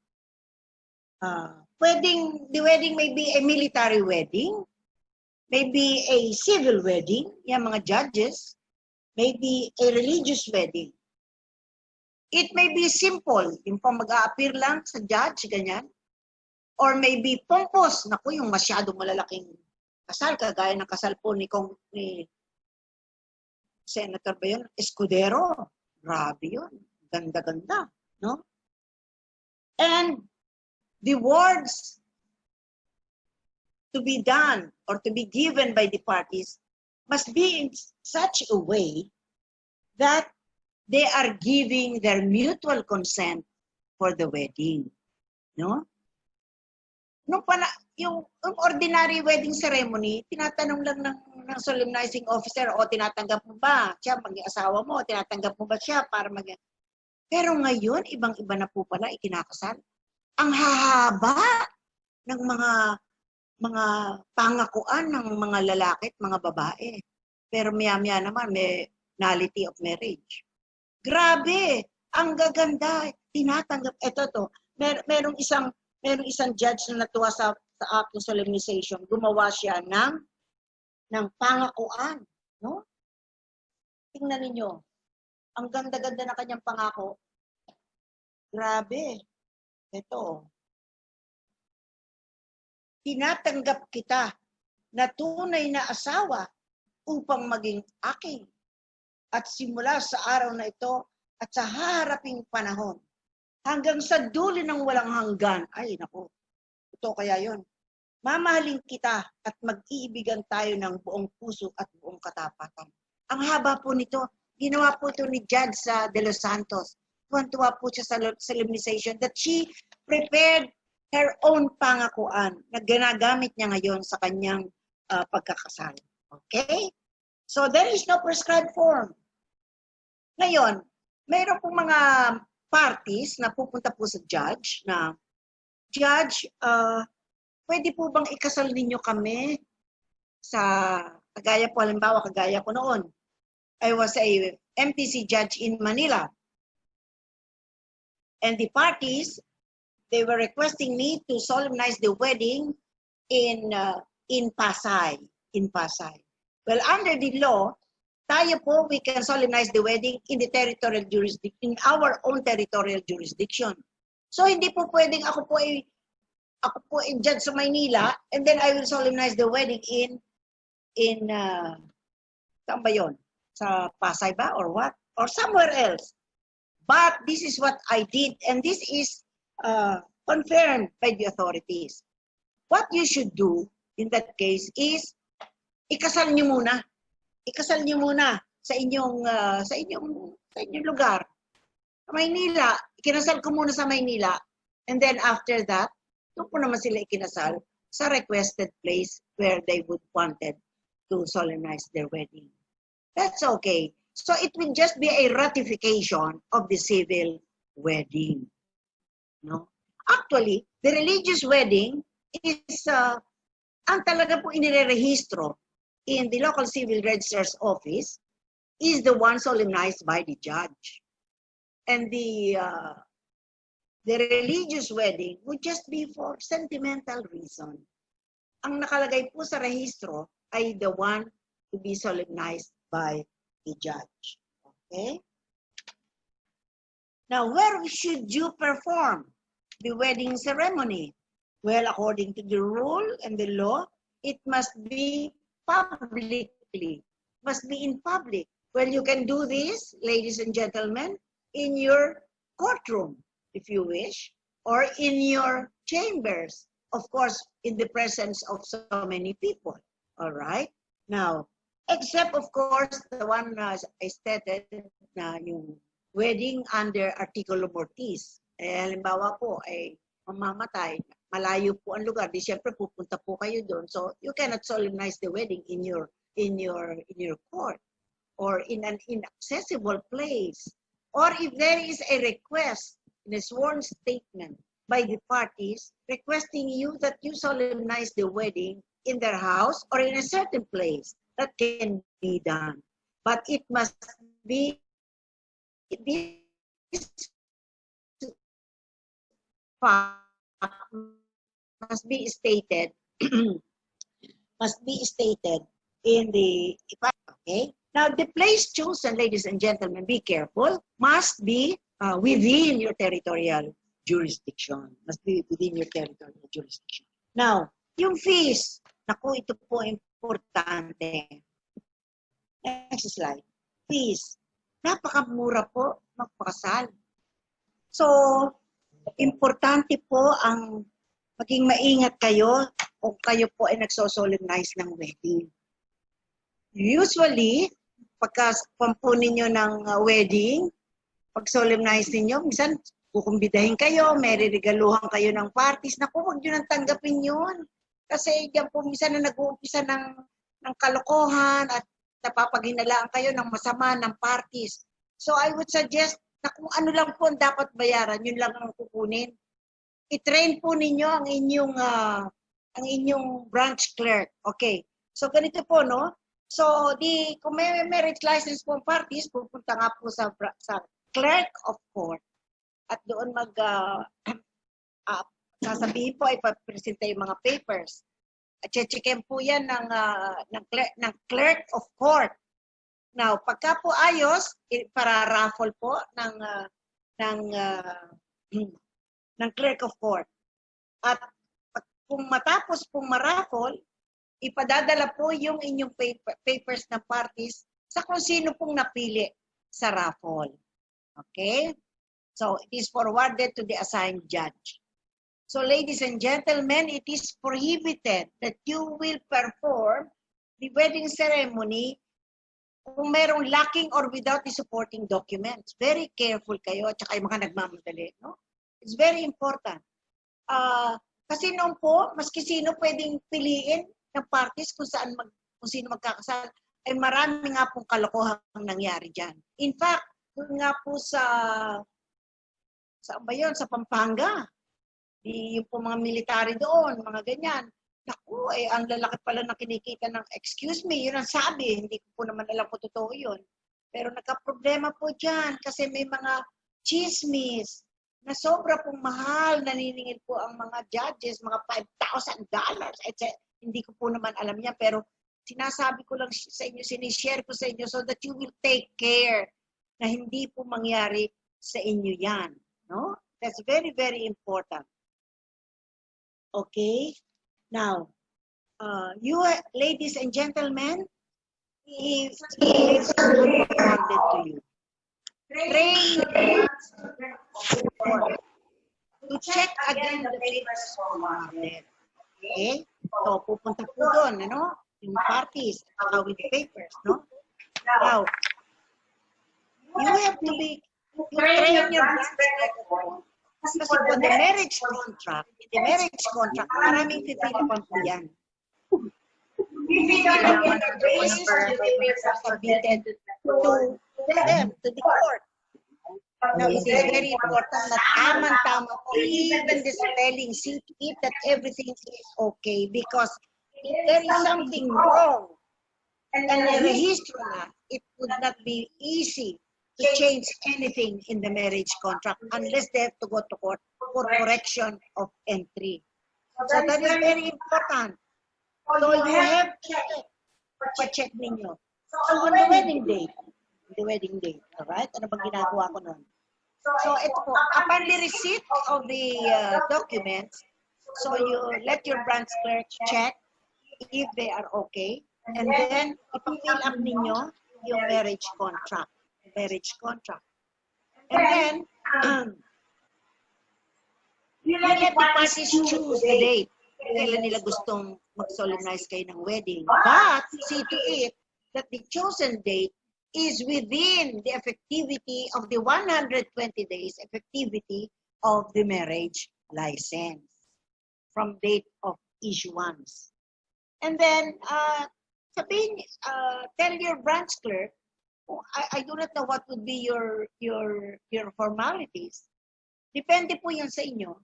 The wedding may be a military wedding, maybe a civil wedding, yung mga judges, maybe a religious wedding. It may be simple, yung pang mag-a-appear lang sa judge, ganyan. Or maybe pompous, naku, yung masyadong malalaking kasal, kagaya ng kasal po ni Senator ba yun? Escudero. Grabe yun. Ganda-ganda. No? And the words to be done or to be given by the parties must be in such a way that they are giving their mutual consent for the wedding. No? Yung ordinary wedding ceremony, tinatanong lang ng solemnizing officer, o tinatanggap mo ba siya maging asawa mo, o tinatanggap mo ba siya para maging... Pero ngayon, ibang-iba na po pala ikinakasal. Ang hahaba ng mga pangakuan ng mga lalaki at mga babae. Pero maya-maya naman may nullity of marriage. Grabe! Ang gaganda! Tinatanggap. Ito to. Merong isang judge na natuwa sa aking solemnization. Gumawa siya ng pangakuan. No? Tingnan ninyo. Ang ganda-ganda na kanyang pangako. Grabe. Ito. Tinatanggap kita na tunay na asawa upang maging aking. At simula sa araw na ito at sa haharaping panahon, hanggang sa dulo ng walang hanggan, ay naku, ito kaya yon. Mamahalin kita at mag-iibigan tayo ng buong puso at buong katapatan. Ang haba po nito, ginawa po ito ni Judge De Los Santos. tuwan-tuwa po siya sa solemnization that she prepared her own pangakuan na ginagamit niya ngayon sa kanyang pagkakasal. Okay? So there is no prescribed form. Ngayon, mayroon pong mga parties na pupunta po sa judge na, Judge, pwede po bang ikasal ninyo kami sa, kagaya po, halimbawa, kagaya ko noon. I was a MTC judge in Manila. And the parties, they were requesting me to solemnize the wedding in Pasay. Well, under the law, tayo po, we can solemnize the wedding in the territorial jurisdiction, in our own territorial jurisdiction. So, hindi po pwedeng ako po ay judge sa Maynila, and then I will solemnize the wedding in saan ba yun? Sa Pasay ba or what? Or somewhere else. But this is what I did, and this is confirmed by the authorities. What you should do in that case is ikasal niyo muna. Ikasal niyo muna sa inyong lugar. Sa Maynila, ikinasal ko muna sa Maynila, and then after that, doon po naman sila ikinasal sa requested place where they would wanted to solemnize their wedding. That's okay. So it will just be a ratification of the civil wedding. No? Actually, the religious wedding is ang talaga po inirerehistro in the local civil registrar's office is the one solemnized by the judge. And the religious wedding would just be for sentimental reason. Ang nakalagay po sa rehistro ay the one to be solemnized by the judge. Okay? Now, where should you perform the wedding ceremony? Well, according to the rule and the law, it must be publicly, must be in public. Well, you can do this, ladies and gentlemen, in your courtroom, if you wish, or in your chambers, of course, in the presence of so many people. All right? Now, except, of course, the one I stated na yung wedding under Articulo Mortis. Halimbawa po, ay mamamatay, malayo po ang lugar, di siyempre pupunta po kayo doon. So, you cannot solemnize the wedding in your court or in an inaccessible place. Or if there is a request in a sworn statement by the parties requesting you that you solemnize the wedding in their house or in a certain place, that can be done. But it must be stated in the, okay? Now, the place chosen, ladies and gentlemen, be careful, must be within your territorial jurisdiction. Must be within your territorial jurisdiction. Now, yung fees, naku, ito po importante. Next slide. Fees. Napakamura po magpakasal. So, importante po ang maging maingat kayo kung kayo po ay nagsosolemnize ng wedding. Usually, pagka pampunin nyo ng wedding, pag solemnize ninyo, minsan kukumbidahin kayo, may regaluhan kayo ng parties. Naku, huwag nyo nang tanggapin yun. Kasi yan po minsan na nag-uumpisa ng kalokohan at napapaghinalaan kayo ng masama ng parties. So I would suggest na kung ano lang po ang dapat bayaran, yun lang ang kukunin. I-train po ninyo ang inyong branch clerk. Okay. So ganito po, no? So kung may marriage license po ang parties, pupunta nga po sa clerk of court at doon sasabihin po ay papresenta yung mga papers. At checkin po yan ng clerk of court. Now, pagka po ayos, para raffle po ng clerk of court. At kung matapos pong maraffle, ipadadala po yung inyong papers ng parties sa kung sino pong napili sa raffle. Okay? So, it is forwarded to the assigned judge. So, ladies and gentlemen, it is prohibited that you will perform the wedding ceremony kung merong lacking or without the supporting documents. Very careful kayo at saka yung mga nagmamadali. No? It's very important. Kasi noon po, maski sino pwedeng piliin ng parties kung sino magkakasal, ay marami nga pong kalokohang nangyari dyan. In fact, doon nga po saan ba yun? Sa Pampanga. Yung po mga military doon, mga ganyan. Naku, ang lalaki pala na kinikita ng, excuse me, yun ang sabi. Hindi ko po naman alam kung totoo yun. Pero nagka-problema po dyan kasi may mga chismis na sobra pong mahal. Naniningil po ang mga judges, mga $5,000, etc. Hindi ko po naman alam niya, pero sinasabi ko lang sa inyo, sinishare ko sa inyo so that you will take care na hindi po mangyari sa inyo yan. No? That's very, very important. Okay? Now, you ladies and gentlemen, if it's wanted to you, train to check again the papers formatted. Okay? So, pupunta po doon, ano? Yung parties, with the papers, no? Now, you have to be, you train your branch. Kasi po, the marriage contract, maraming pipili pa po yan. Submitted to them, to the court. Now, it is very important na tama-tama po, even the spelling, see to it that everything is okay. Because if there is something wrong, and rehistro na, it would not be easy to change anything in the marriage contract unless they have to go to court for correction of entry. So that is very important. So you have to check ninyo. So on the wedding date, alright? Ano bang ginagawa ko nun? So ito po, upon the receipt of the documents, so you let your branch clerk check if they are okay, and then ipa-fill up ninyo yung marriage contract. And then, you let the parties choose the date. Kailan nila gustong mag-solemnize kayo ng wedding. But, see to it that the chosen date is within the effectivity of the 120 days effectivity of the marriage license from date of issuance. And then, tell your branch clerk, I do not know what would be your formalities. Depende po yan sa inyo.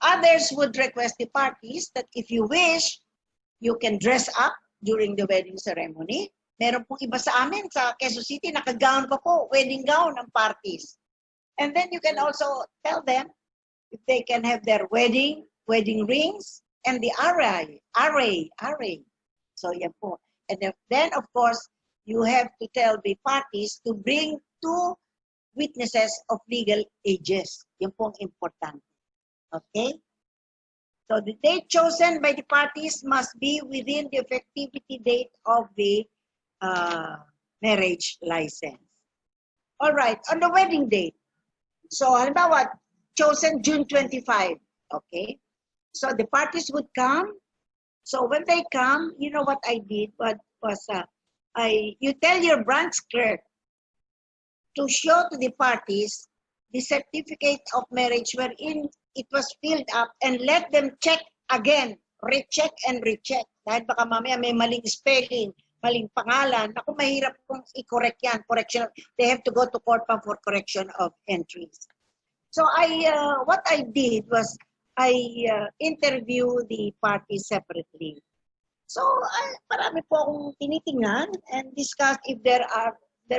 Others would request the parties that if you wish, you can dress up during the wedding ceremony. Meron pong iba sa amin sa Quezon City, naka-gown pa po, wedding gown ng parties. And then you can also tell them if they can have their wedding rings and the array. So yan po. And then of course, you have to tell the parties to bring 2 witnesses of legal ages. Yan po ang importante. Okay? So the date chosen by the parties must be within the effectivity date of the marriage license. All right, on the wedding date. So halimbawa, chosen June 25. Okay? So the parties would come. So when they come, you know what I did? What was you tell your branch clerk to show to the parties the certificate of marriage wherein it was filled up and let them check again, recheck and recheck. Dahil baka mamaya may maling spelling, maling pangalan. Ako, mahirap kung i-correct yan. Correction, they have to go to court pa for correction of entries. So what I did was I interview the parties separately. So, marami po akong tinitingnan and discuss if there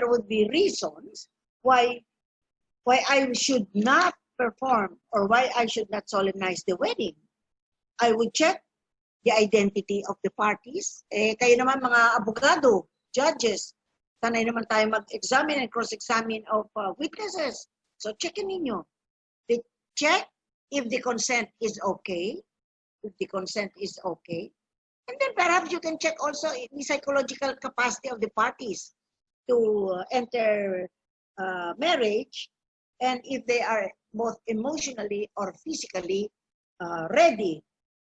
would be reasons why I should not perform or why I should not solemnize the wedding. I would check the identity of the parties. Kayo naman mga abogado, judges, sanay naman tayo mag-examine and cross-examine of witnesses. So, checkin ninyo. Check if the consent is okay. If the consent is okay. And then perhaps you can check also the psychological capacity of the parties to enter marriage and if they are both emotionally or physically ready.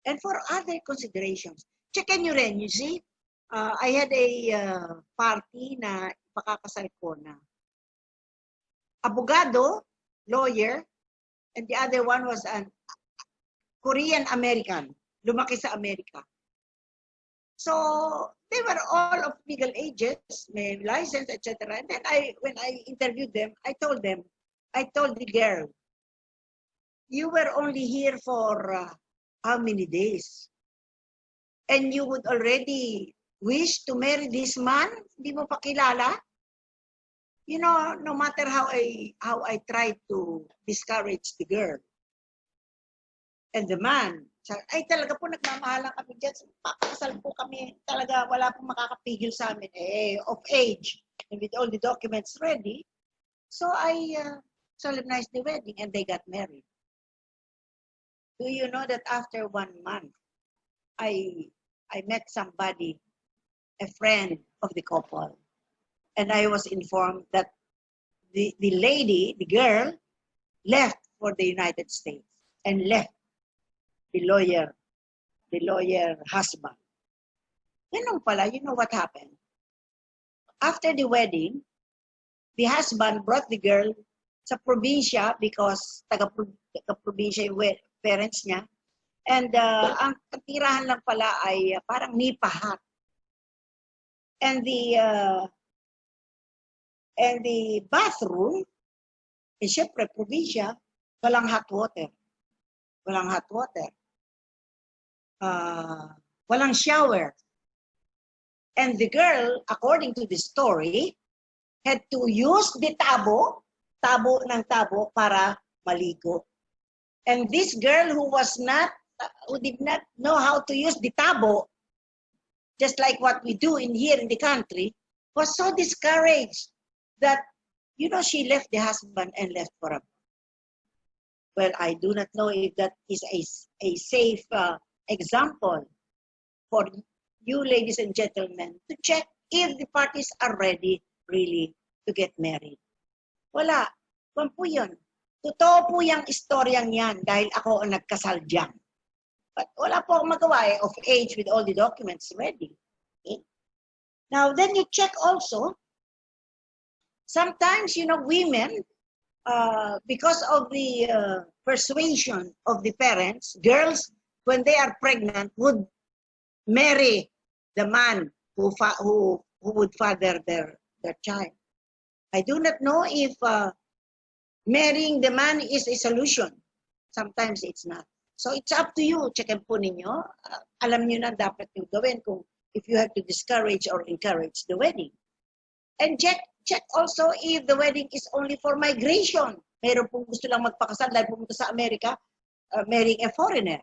And for other considerations, checkin nyo rin, you see, I had a party na ipakakasal ko na abogado, lawyer, and the other one was an Korean American, lumaki sa Amerika. So they were all of legal ages, may license, etc. And then when I interviewed them, I told the girl, you were only here for how many days? And you would already wish to marry this man? Hindi mo pa kilala? You know, no matter how I tried to discourage the girl and the man, ay talaga po nagmamahalan kami dyan. Pakakasal po kami. Talaga wala pong makakapigil sa amin. Of age and with all the documents ready. So I solemnized the wedding and they got married. Do you know that after 1 month, I met somebody, a friend of the couple, and I was informed that the lady, the girl, left for the United States and left the lawyer husband. Ganun pala, you know what happened? After the wedding, the husband brought the girl sa probinsya because taga-probinsya yung parents niya. And ang katirahan lang pala ay parang nipa hut. And the bathroom, syempre probinsya, walang hot water. Walang hot water. Walang shower. And the girl, according to the story, had to use the tabo para maligo. And this girl who did not know how to use the tabo, just like what we do here in the country, was so discouraged that, you know, she left the husband and left for a. Well, I do not know if that is a safe example for you, ladies and gentlemen, to check if the parties are ready really to get married. Wala. Kung po yun. Totoo po yung istoryang yan dahil ako ang nagkasal dyan. But wala po akong magawa of age with all the documents ready. Okay? Now, then you check also, sometimes, you know, women, because of the persuasion of the parents, girls, when they are pregnant, would marry the man who would father their child. I do not know if marrying the man is a solution. Sometimes it's not. So it's up to you. Checkin po ninyo. Alam nyo na dapat yung gawin kung if you have to discourage or encourage the wedding. And check also if the wedding is only for migration. Meron pong gusto lang magpakasal dahil pumunta sa Amerika, marrying a foreigner.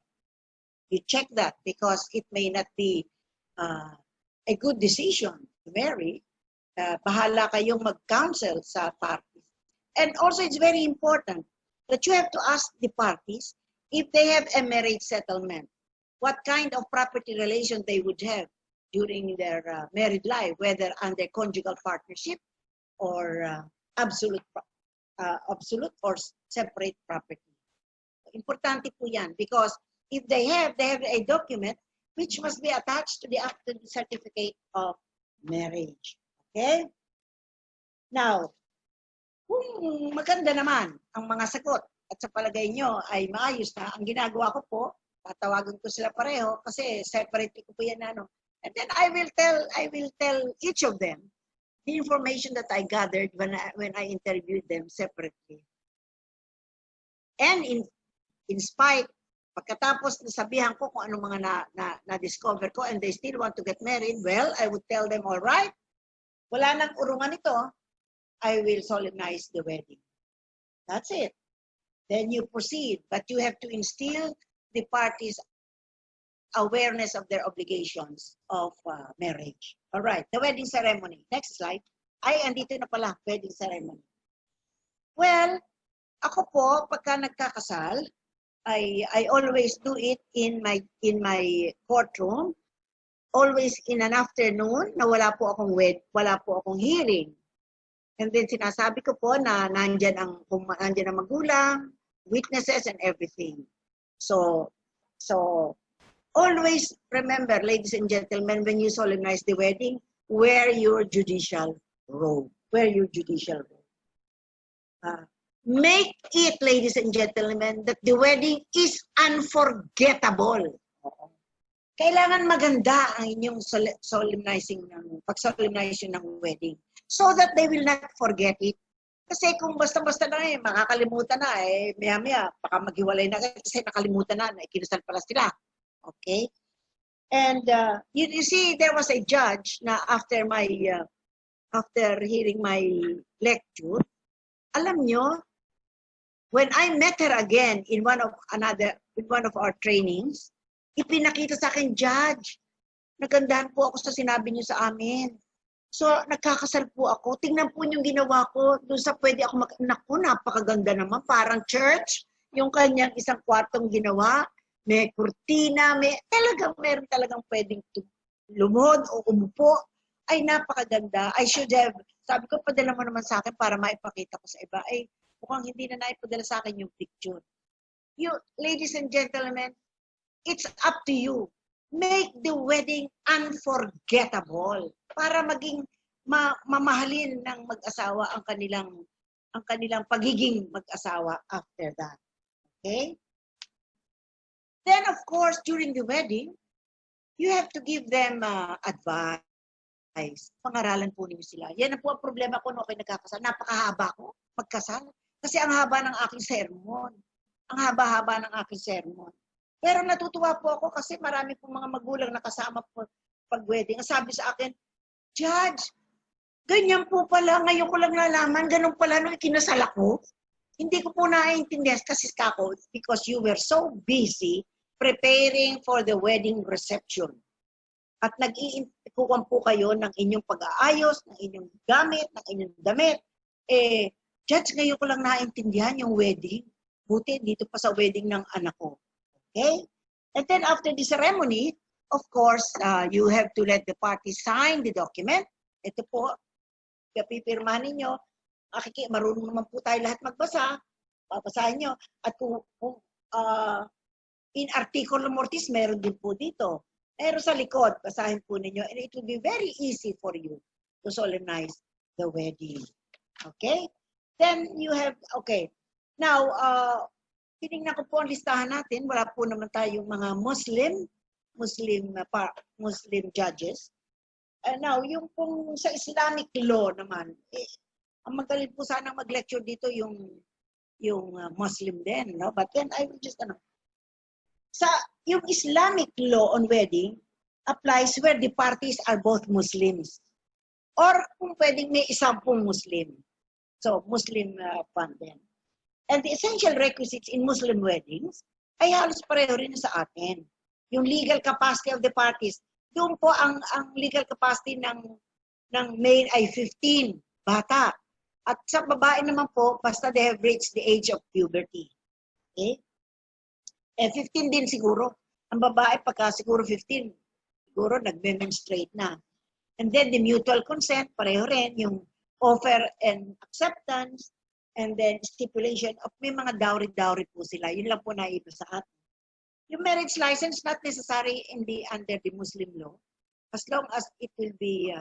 You check that because it may not be a good decision to marry. Bahala kayong mag-counsel sa parties. And also it's very important that you have to ask the parties if they have a marriage settlement, what kind of property relation they would have during their married life, whether under conjugal partnership or absolute or separate property. Importante po yan because if they have a document which must be attached to the certificate of marriage. Okay? Now, kung maganda naman ang mga sagot at sa palagay nyo ay maayos na, ang ginagawa ko po, tatawagan ko sila pareho kasi separate ko po yan ano. And then I will tell each of them the information that I gathered when I interviewed them separately. And in spite, pagkatapos nasabihan ko kung anong mga na-discover ko and they still want to get married, well, I would tell them, all right, wala nang urungan ito, I will solemnize the wedding. That's it. Then you proceed, but you have to instill the parties' awareness of their obligations of marriage. All right, the wedding ceremony. Next slide. Ay, andito na pala, wedding ceremony. Well, ako po, pagka nagkakasal, I always do it in my courtroom, always in an afternoon na wala po akong hearing. And then sinasabi ko po na nandyan ang magulang, witnesses and everything. So always remember, ladies and gentlemen, when you solemnize the wedding, wear your judicial robe. Wear your judicial robe. Make it, ladies and gentlemen, that the wedding is unforgettable. Kailangan maganda ang inyong pag-solemnize ng wedding so that they will not forget it. Kasi kung basta-basta na makakalimutan na, maya-maya, baka maghiwalay na kasi nakalimutan na, ikinasal pala sila. Okay? And you see, there was a judge na after hearing my lecture, alam nyo, when I met her again in one of our trainings, ipinakita sa akin, Judge, nagandahan po ako sa sinabi niyo sa amin. So, nagkakasal po ako. Tingnan po yung ginawa ko. Doon sa pwede ako naku, napakaganda naman. Parang church. Yung kanyang isang kwartong ginawa. May kurtina. Meron talagang pwedeng lumod o umupo. Ay, napakaganda. I should have, sabi ko, padala mo naman sa akin para maipakita ko sa iba. Ay, mukhang hindi na naipadala sa akin yung picture. You, ladies and gentlemen, it's up to you. Make the wedding unforgettable para maging mamahalin ng mag-asawa ang kanilang pagiging mag-asawa after that. Okay? Then, of course, during the wedding, you have to give them advice. Pangaralan po niyo sila. Yan po ang problema ko nung ako'y nagkakasal. Napakahaba ko magkasal. Kasi ang haba ng aking sermon. Ang haba-haba ng aking sermon. Pero natutuwa po ako kasi marami pong mga magulang na kasama po pag-wedding. Sabi sa akin, Judge, ganyan po pala, ngayon ko lang nalaman, ganun pala nung ikinasal ako. Hindi ko po naiintindihan kasi kako because you were so busy preparing for the wedding reception. At nag-iintukan po kayo ng inyong pag-aayos, ng inyong gamit, ng inyong damit. Judge, ngayon ko lang naiintindihan yung wedding. Buti dito pa sa wedding ng anak ko. Okay? And then after the ceremony, of course, you have to let the party sign the document. Ito po, pipirmahan ninyo. Marunong naman po tayo lahat magbasa. Papasahin nyo. At kung in articulo mortis, meron din po dito. Pero sa likod, basahin po ninyo. And it will be very easy for you to solemnize the wedding. Okay? Then you have, okay. Now, tinignan ko po ang listahan natin. Wala po naman tayong mga Muslim judges. Now, yung pong sa Islamic law naman, ang magaling po sanang mag-lecture dito yung Muslim din, no? But then I will just, yung Islamic law on wedding applies where the parties are both Muslims. Or kung pwedeng may isang pong Muslim. So, Muslim fund din. And the essential requisites in Muslim weddings ay halos pareho rin sa atin. Yung legal capacity of the parties. Doon po ang legal capacity ng male ay 15, bata. At sa babae naman po, basta they have reached the age of puberty. Okay? 15 din siguro. Ang babae pagka siguro 15, siguro nagme-menstruate na. And then the mutual consent, pareho rin. Yung offer and acceptance. And then stipulation of may mga dowry po sila. Yun lang po naiba sa atin. Yung marriage license not necessary under the Muslim law, as long as it will be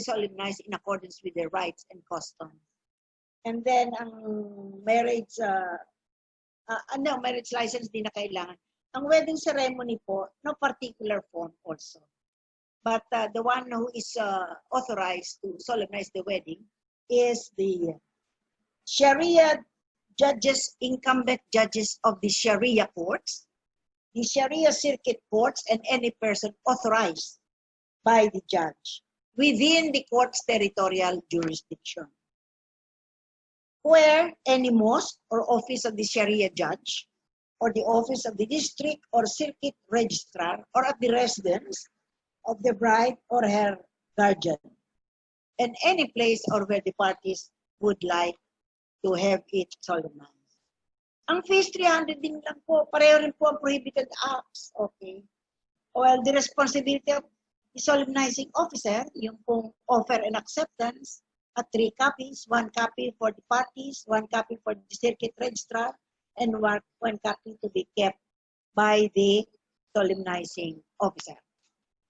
solemnized in accordance with their rights and customs. And then ang marriage license din na kailangan. Ang wedding ceremony po, no particular form also. But the one who is authorized to solemnize the wedding is the Sharia judges, incumbent judges of the Sharia courts, the Sharia circuit courts, and any person authorized by the judge within the court's territorial jurisdiction. Where any mosque or office of the Sharia judge, or the office of the district or circuit registrar, or at the residence of the bride or her guardian, and any place or where the parties would like to have it solemnized. Ang fees, 300 din lang po. Pareho rin po ang prohibited acts. Okay. Well, the responsibility of the solemnizing officer, yung pong offer and acceptance, at 3 copies, 1 copy for the parties, 1 copy for the circuit registrar, and 1 copy to be kept by the solemnizing officer.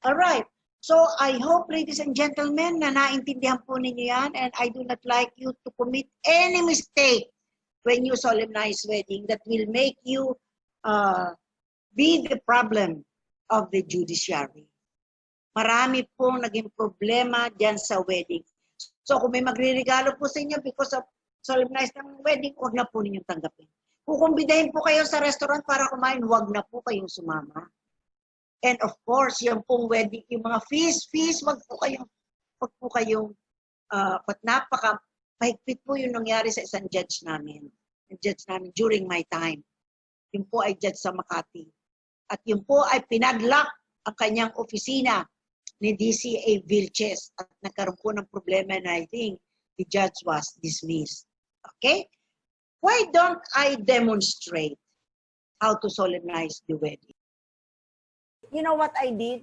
All right. So I hope, ladies and gentlemen, na naintindihan po ninyo yan, and I do not like you to commit any mistake when you solemnize wedding that will make you be the problem of the judiciary. Marami pong naging problema diyan sa wedding. So kung may magre-regalo po sa inyo because of solemnize ng wedding, huwag na po ninyong tanggapin. Kung kumbidahin po kayo sa restaurant para kumain, huwag na po kayong sumama. And of course, yung pong wedding, yung mga fees, wag po kayong, but mahigpit po yung nangyari sa isang judge namin. Yung judge namin during my time. Yung po ay judge sa Makati. At yung po ay pinaglock ang kanyang opisina ni DCA Vilches. At nagkaroon po ng problema na I think the judge was dismissed. Okay? Why don't I demonstrate how to solemnize the wedding? You know what I did?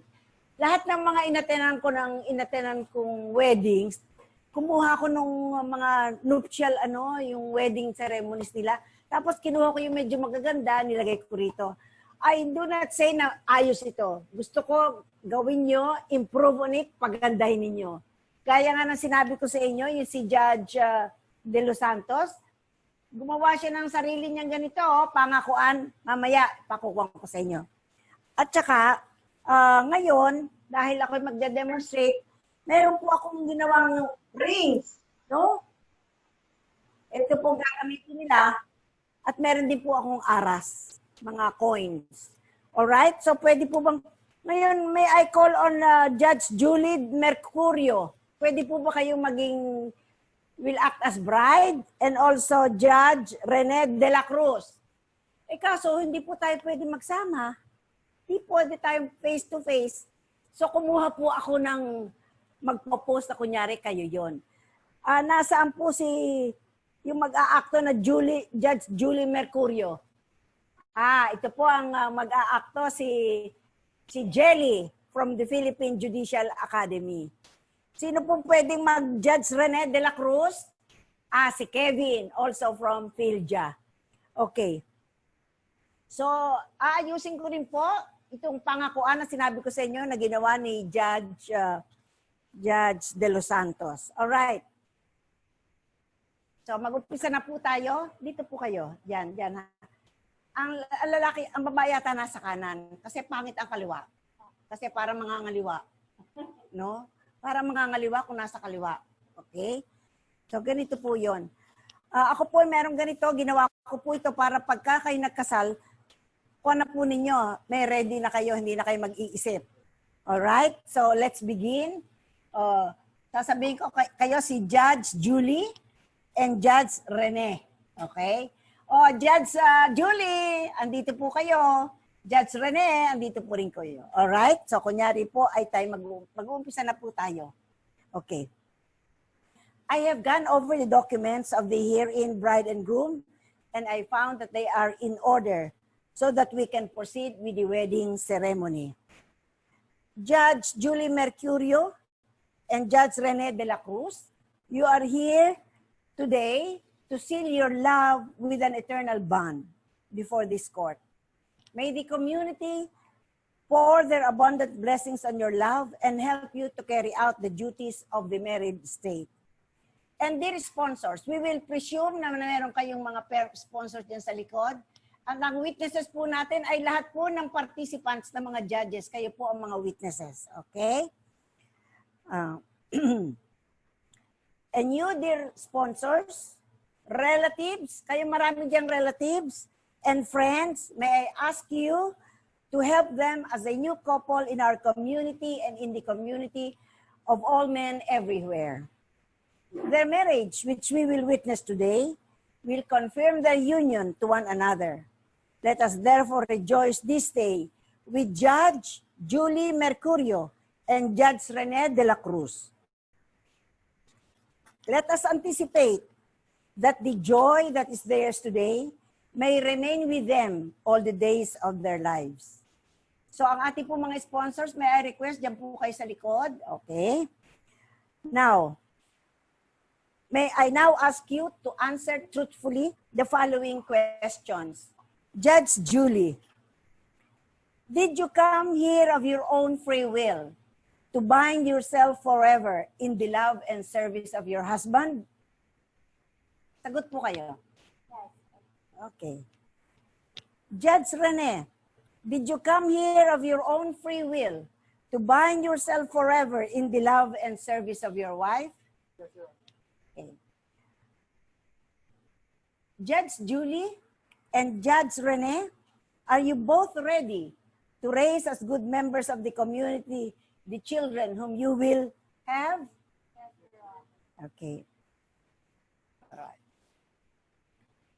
Lahat ng mga inatenan kong weddings, kumuha ko nung mga nuptial, yung wedding ceremonies nila. Tapos kinuha ko yung medyo magaganda, nilagay ko rito. I do not say na ayos ito. Gusto ko gawin nyo, improve on it, pagandahin ninyo. Kaya nga nang sinabi ko sa inyo, yung si Judge De Los Santos, gumawa siya ng sarili niyang ganito, pangakuan, mamaya pakukuha ko sa inyo. At saka, ngayon, dahil ako magde-demonstrate, meron po akong ginawang rings, no? Ito po gagamitin nila. At meron din po akong aras, mga coins. Alright? So, pwede po bang, ngayon, may I call on Judge Julie Mercurio. Pwede po ba kayong will act as bride? And also Judge Rene de la Cruz. Kaso, hindi po tayo pwede magsama. Hindi pwede tayo face-to-face. So, kumuha po ako ng magpo-post na kunyari kayo yon. Nasaan po yung mag-aakto na Judge Julie Mercurio? Ito po ang mag-aakto si Jelly from the Philippine Judicial Academy. Sino po pwedeng mag-Judge Rene de la Cruz? Si Kevin, also from PhilJA. Okay. So, aayusin ko rin po itong pangakuan na sinabi ko sa inyo na ginawa ni Judge De Los Santos. Alright. So, mag-umpisa na po tayo. Dito po kayo. Yan ha. Ang lalaki, ang babae yata nasa kanan. Kasi pangit ang kaliwa. Kasi para mangangaliwa. No? Para mangangaliwa kung nasa kaliwa. Okay? So, ganito po yon. Ako po meron ganito. Ginawa ko po ito para pagka kayo nagkasal, kung na po ninyo, may ready na kayo, hindi na kayo mag-iisip. Alright? So, let's begin. Sasabihin ko kayo si Judge Julie and Judge Rene. Okay? Judge Julie, andito po kayo. Judge Rene, andito po rin kayo. Alright? So, kunyari po ay tayo mag-uumpisa na po tayo. Okay. I have gone over the documents of the herein bride and groom, and I found that they are in order, so that we can proceed with the wedding ceremony. Judge Julie Mercurio and Judge Rene de la Cruz, you are here today to seal your love with an eternal bond before this court. May the community pour their abundant blessings on your love and help you to carry out the duties of the married state. And dear sponsors, we will presume na meron kayong mga sponsors dyan sa likod. At ang witnesses po natin ay lahat po ng participants na mga judges. Kayo po ang mga witnesses. Okay? And you, dear sponsors, relatives, kayo marami diyang relatives and friends, may I ask you to help them as a new couple in our community and in the community of all men everywhere. Their marriage, which we will witness today, will confirm their union to one another. Let us therefore rejoice this day with Judge Julie Mercurio and Judge Rene de la Cruz. Let us anticipate that the joy that is theirs today may remain with them all the days of their lives. So ang ating po mga sponsors, may I request, dyan po kayo sa likod. Okay. Now, may I now ask you to answer truthfully the following questions. Judge Julie, Did you come here of your own free will to bind yourself forever in the love and service of your husband? Sagot po kayo. Okay. Judge Rene, did you come here of your own free will to bind yourself forever in the love and service of your wife? Okay. Judge Julie and Judge Rene, are you both ready to raise as good members of the community the children whom you will have? Okay. All right.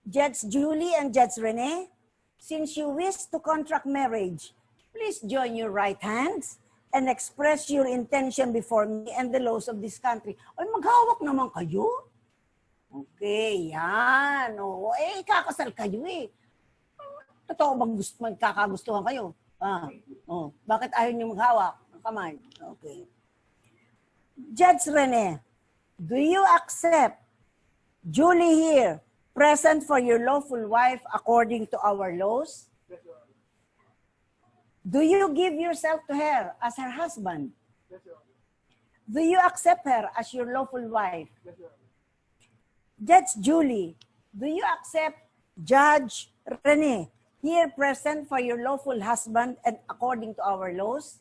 Judge Julie and Judge Rene, since you wish to contract marriage, please join your right hands and express your intention before me and the laws of this country. Ay, maghawak naman kayo. Okay, yan. O, kakasal kayo eh. Totoo bang magkakagustuhan kayo? Bakit ayaw niyo maghawak ng kamay? Okay. Judge Rene, do you accept Julie here, present for your lawful wife according to our laws? Do you give yourself to her as her husband? Do you accept her as your lawful wife? Judge Julie, do you accept Judge Rene here present for your lawful husband and according to our laws?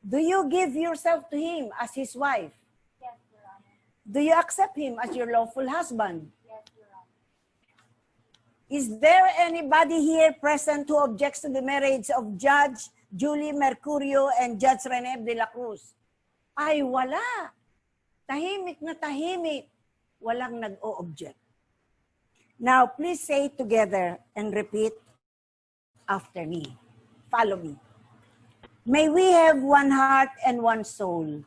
Do you give yourself to him as his wife? Yes, Your Honor. Do you accept him as your lawful husband? Yes, Your Honor. Is there anybody here present who objects to the marriage of Judge Julie Mercurio and Judge Rene de la Cruz? Ay, wala. Tahimik na tahimik. Walang nag-o-object. Now, please say together and repeat after me. Follow me. May we have one heart and one soul.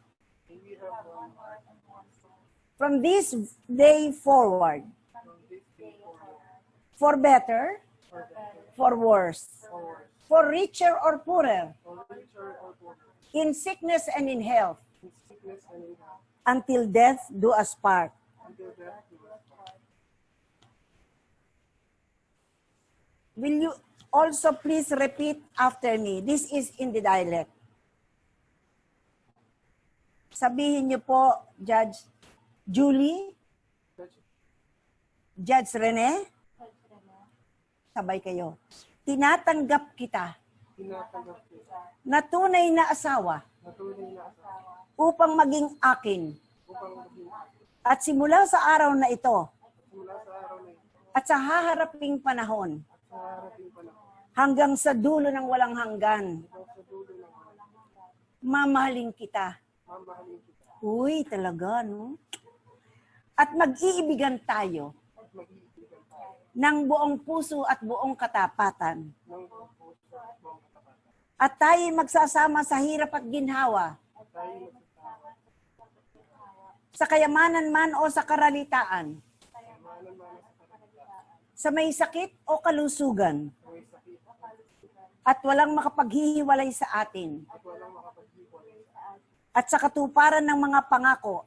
From this day forward, for better, for worse, for richer or poorer, in sickness and in health, until death do us part. Will you also please repeat after me? This is in the dialect. Sabihin niyo po, Judge Julie, Judge Rene, sabay kayo. Tinatanggap kita na tunay na asawa upang maging akin. At simula sa araw na ito, at sa haharaping panahon, hanggang sa dulo ng walang hanggan, mamahalin kita. Uy, talaga, no? At mag-iibigan tayo ng buong puso at buong katapatan. At tayo magsasama sa hirap at ginhawa, sa kayamanan man o sa karalitaan, sa may sakit o kalusugan, at walang makapaghihiwalay sa atin, at sa katuparan ng mga pangako,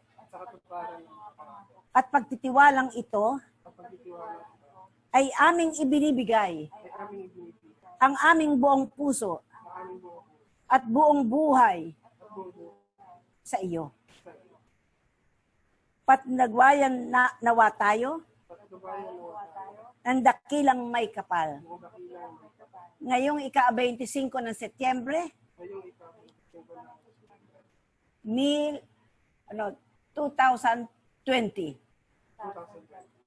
at pagtitiwalang ito, ay aming ibinibigay ang aming buong puso at buong buhay sa iyo. Patnagwayan na nawa tayo ng dakilang may kapal. Ngayong ika-25 ng Setyembre, 2020.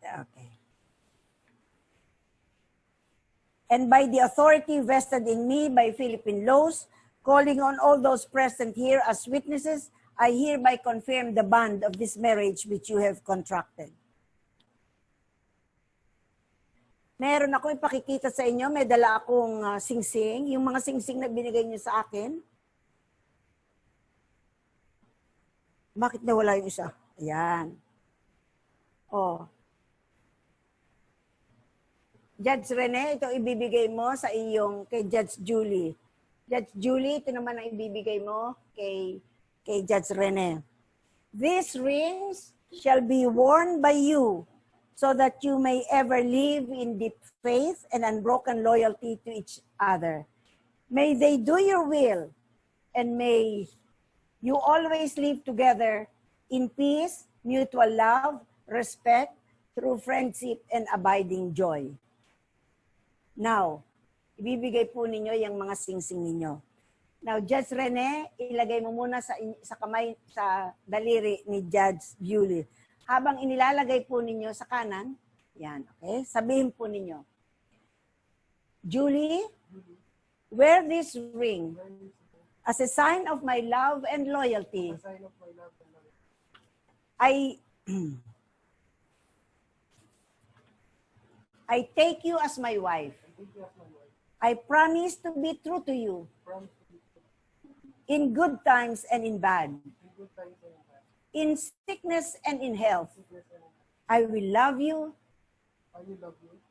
Okay. And by the authority vested in me by Philippine laws, calling on all those present here as witnesses, I hereby confirm the bond of this marriage which you have contracted. Meron ako ipakikita sa inyo, may dala akong singsing. Yung mga singsing na binigay niyo sa akin. Bakit nawala yung isa? Ayan. Oh. Judge Rene, ito ibibigay mo sa iyong, kay Judge Julie. Judge Julie, ito naman ang ibibigay mo kay Judge Rene. These rings shall be worn by you so that you may ever live in deep faith and unbroken loyalty to each other. May they do your will, and may you always live together in peace, mutual love, respect, true friendship, and abiding joy. Now, ibibigay po ninyo yung mga singsing ninyo. Now, Judge Rene, ilagay mo muna sa kamay, sa daliri ni Judge Julie. Habang inilalagay po ninyo sa kanan, yan, okay? Sabihin po ninyo, Julie, wear this ring as a sign of my love and loyalty. I take you as my wife. I promise to be true to you in good times and in bad, in sickness and in health. I will love you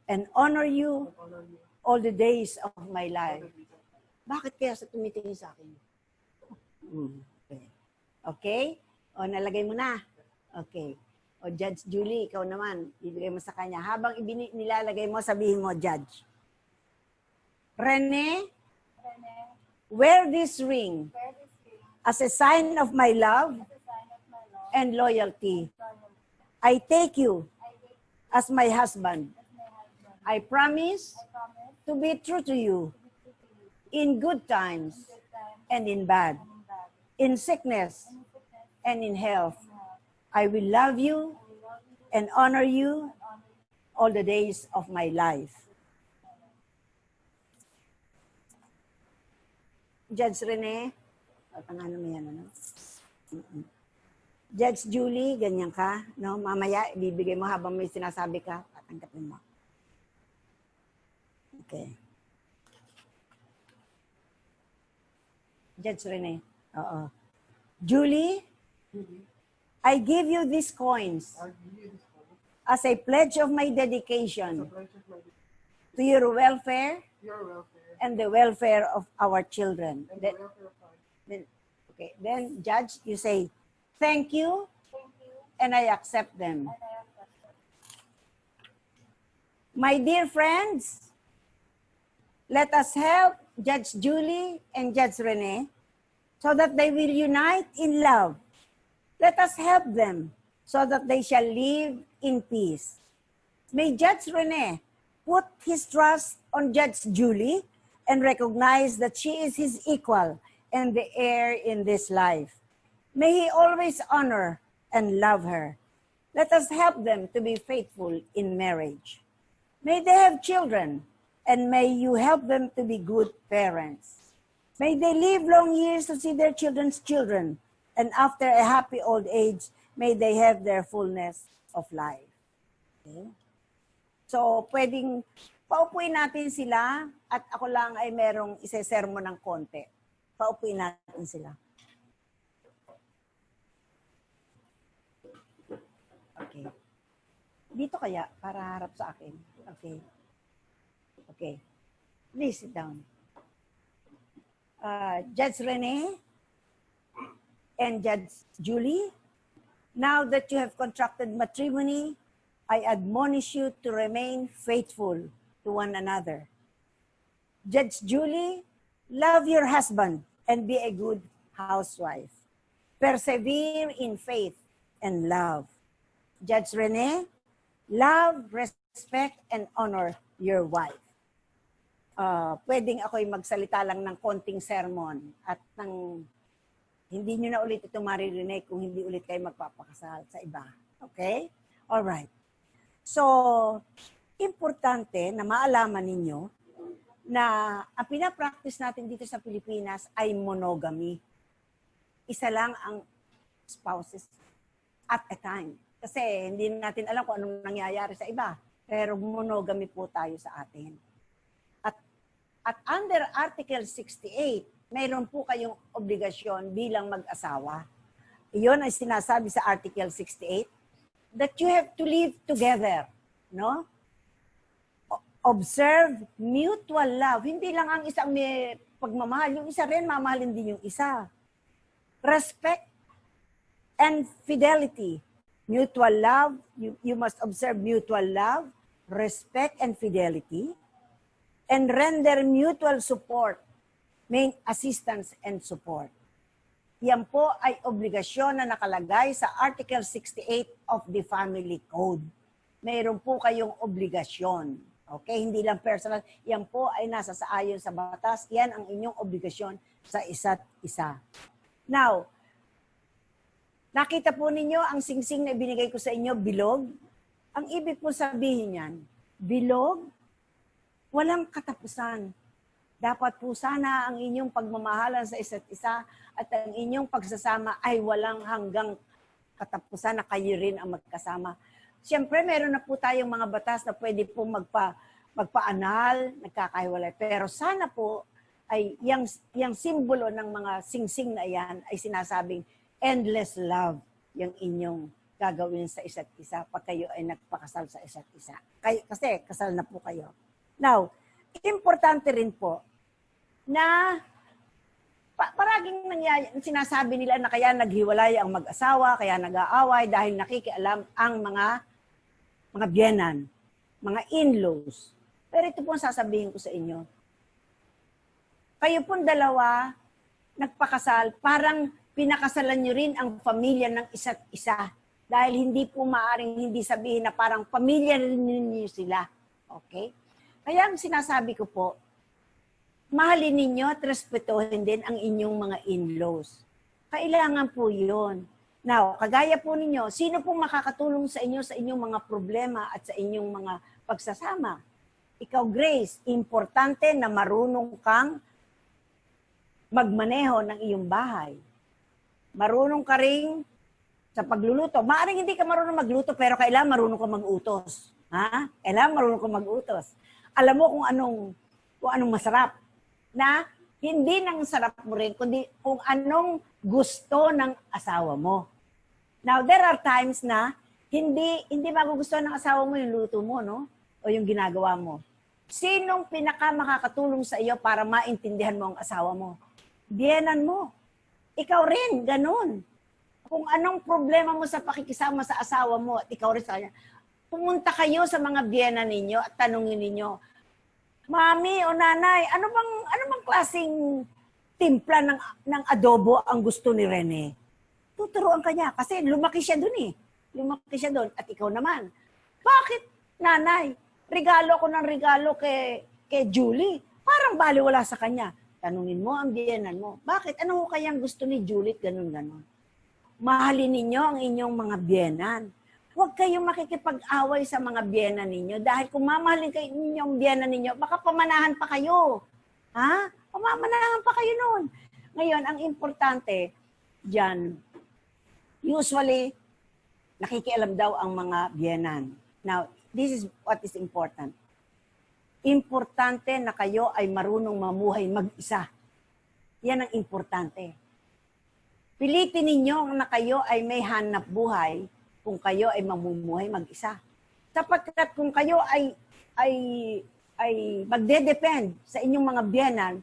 and honor you all the days of my life. Bakit kaya sa tumitingin sa akin? Okay. Okay? O, nalagay mo na. Okay. O, Judge Julie, ikaw naman, ibigay mo sa kanya. Habang nilalagay mo, sabihin mo, Judge. Rene, wear this ring as a sign of my love and loyalty. I take you as my husband. I promise to be true to you in good times and in bad, in sickness and in health. I will love you and honor you all the days of my life. Judge Rene, ano mo yan, ano? Judge Julie, ganyan ka, no? Mamaya, ibibigay mo habang may sinasabi ka, tatanggapin mo. Okay. Judge Rene, oo. Julie, I give you these coins as a pledge of my dedication to your welfare and the welfare of our children. Then, Judge, you say, thank you, and I accept them. My dear friends, let us help Judge Julie and Judge Rene so that they will unite in love. Let us help them so that they shall live in peace. May Judge Rene put his trust on Judge Julie and recognize that she is his equal and the heir in this life. May he always honor and love her. Let us help them to be faithful in marriage. May they have children, and may you help them to be good parents. May they live long years to see their children's children, and after a happy old age, may they have their fullness of life. Okay? So, pwedeng paupuin natin sila at ako lang ay merong isesermo ng konti. Paupuin natin sila. Okay. Dito kaya, para harap sa akin. Okay. Okay. Please sit down. Judge Rene and Judge Julie, now that you have contracted matrimony, I admonish you to remain faithful to one another. Judge Julie, love your husband and be a good housewife. Persevere in faith and love. Judge Rene, love, respect, and honor your wife. Pwedeng ako'y magsalita lang ng konting sermon at hindi nyo na ulit ito maririnig kung hindi ulit kayo magpapakasal sa iba. Okay? Alright. So, importante na maalaman ninyo na ang pinapractice natin dito sa Pilipinas ay monogamy. Isa lang ang spouses at a time. Kasi hindi natin alam kung anong nangyayari sa iba. Pero monogamy po tayo sa atin. At under Article 68, mayroon po kayong obligasyon bilang mag-asawa. Iyon ay sinasabi sa Article 68 that you have to live together, no? Observe mutual love. Hindi lang ang isang may pagmamahal, yung isa rin mamahalin din yung isa. Respect and fidelity. Mutual love, you must observe mutual love, respect and fidelity, and render mutual support main assistance and support. Yan po ay obligasyon na nakalagay sa Article 68 of the Family Code. Mayroon po kayong obligasyon. Okay? Hindi lang personal. Yan po ay nasa sa ayon sa batas. Yan ang inyong obligasyon sa isa't isa. Now, nakita po ninyo ang singsing na ibinigay ko sa inyo, bilog. Ang ibig po sabihin yan, bilog, walang katapusan. Dapat po sana ang inyong pagmamahalan sa isa't isa at ang inyong pagsasama ay walang hanggang katapusan na kayo rin ang magkasama. Siyempre, meron na po tayong mga batas na pwede po magpaanal, nagkakahiwalay. Pero sana po ay yung simbolo ng mga singsing na yan ay sinasabing endless love yung inyong gagawin sa isa't isa pag kayo ay nagpakasal sa isa't isa. Kasi kasal na po kayo. Now, importante rin po na paraging sinasabi nila na kaya naghiwalay ang mag-asawa, kaya nag-aaway dahil nakikialam ang mga biyenan, mga in-laws. Pero ito po ang sasabihin ko sa inyo. Kayo pong dalawa nagpakasal, parang pinakasalan nyo rin ang pamilya ng isa't isa. Dahil hindi po maaring hindi sabihin na parang pamilya rin ninyo sila. Okay? Kaya ang sinasabi ko po, mahalin ninyo at respetuhin din ang inyong mga in-laws. Kailangan po yun. Now, kagaya po ninyo, sino pong makakatulong sa inyong mga problema at sa inyong mga pagsasama? Ikaw, Grace, importante na marunong kang magmaneho ng iyong bahay. Marunong ka ring sa pagluluto. Maaring hindi ka marunong magluto, pero kailangan marunong ka mag-utos. Ha? Kailangan marunong ka mag-utos. Alam mo kung anong masarap. Na hindi nang sarap mo rin, kundi kung anong gusto ng asawa mo. Now, there are times na hindi magugustuhan ng asawa mo yung luto mo, no? O yung ginagawa mo. Sinong pinaka-makakatulong sa iyo para maintindihan mo ang asawa mo? Biyenan mo. Ikaw rin, ganun. Kung anong problema mo sa pakikisama sa asawa mo at ikaw rin sa kanya, pumunta kayo sa mga biyenan ninyo at tanungin ninyo, Mami o nanay, ano bang klaseng timpla ng adobo ang gusto ni Rene? Tuturuan ka niya kasi lumaki siya dun eh. Lumaki siya dun at ikaw naman. Bakit, nanay? Regalo ko ng regalo kay Julie. Parang baliwala sa kanya. Tanungin mo ang biyenan mo. Bakit? Ano kayang gusto ni Julie? Ganun. Mahalin ninyo ang inyong mga biyenan. Huwag kayong makikipag-away sa mga biyenan ninyo dahil kung mamahalin kayo ninyong biyenan ninyo, baka pamanahan pa kayo. Ha? Pamamanahan pa kayo noon. Ngayon, ang importante dyan, usually, nakikialam daw ang mga biyenan. Now, this is what is important. Importante na kayo ay marunong mamuhay mag-isa. Yan ang importante. Pilitin ninyo na kayo ay may hanap buhay kung kayo ay mamumuhay mag-isa. Sapagkat kung kayo ay magde-depend sa inyong mga biyenan,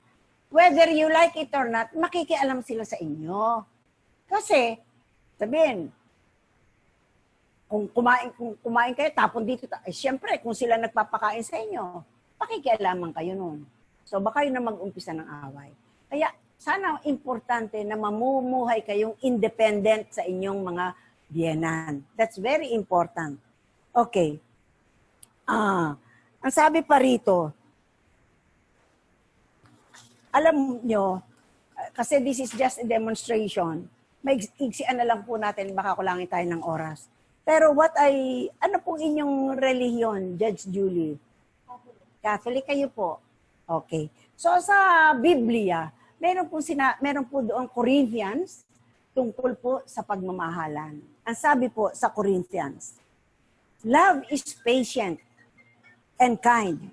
whether you like it or not, makikialam sila sa inyo. Kasi, sabihin, kung kumain kayo, tapon dito, siyempre, kung sila nagpapakain sa inyo, pakikialaman kayo nun. So, baka yun na mag-umpisa ng away. Kaya, sana importante na mamumuhay kayong independent sa inyong mga biyenan. That's very important. Okay. Ang sabi pa rito, alam nyo, kasi this is just a demonstration, may iksian na lang po natin, baka kulangin tayo ng oras. Pero ano pong inyong relihiyon, Judge Julie? Catholic kayo po. Okay. So sa Biblia, meron po doon Corinthians tungkol po sa pagmamahalan. Ang sabi po sa Corinthians, love is patient and kind.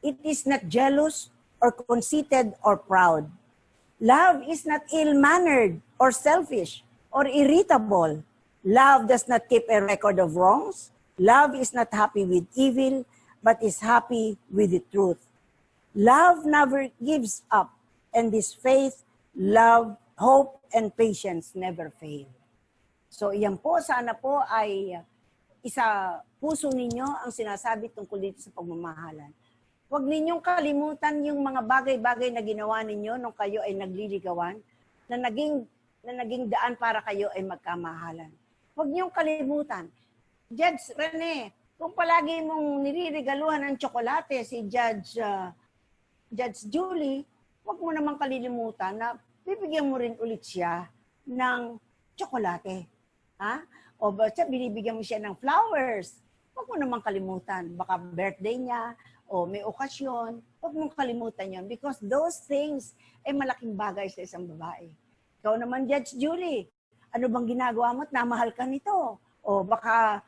It is not jealous or conceited or proud. Love is not ill-mannered or selfish or irritable. Love does not keep a record of wrongs. Love is not happy with evil, but is happy with the truth. Love never gives up, and this faith, love, hope, and patience never fail. So, iyan po, sana po ay isa puso ninyo ang sinasabi tungkol dito sa pagmamahalan. Huwag ninyong kalimutan yung mga bagay-bagay na ginawa ninyo nung kayo ay nagliligawan, na naging daan para kayo ay magkamahalan. Huwag niyong kalimutan. Judge Rene, kung palagi mong niririgaluhan ng tsokolate si Judge Julie, huwag mo namang kalilimutan na bibigyan mo rin ulit siya ng tsokolate. Ha? O basta binibigyan mo siya ng flowers. Huwag mo namang kalimutan. Baka birthday niya o may okasyon. Huwag mong kalimutan yon because those things ay malaking bagay sa isang babae. Ikaw naman, Judge Julie, ano bang ginagawa mo at namahal ka nito? O baka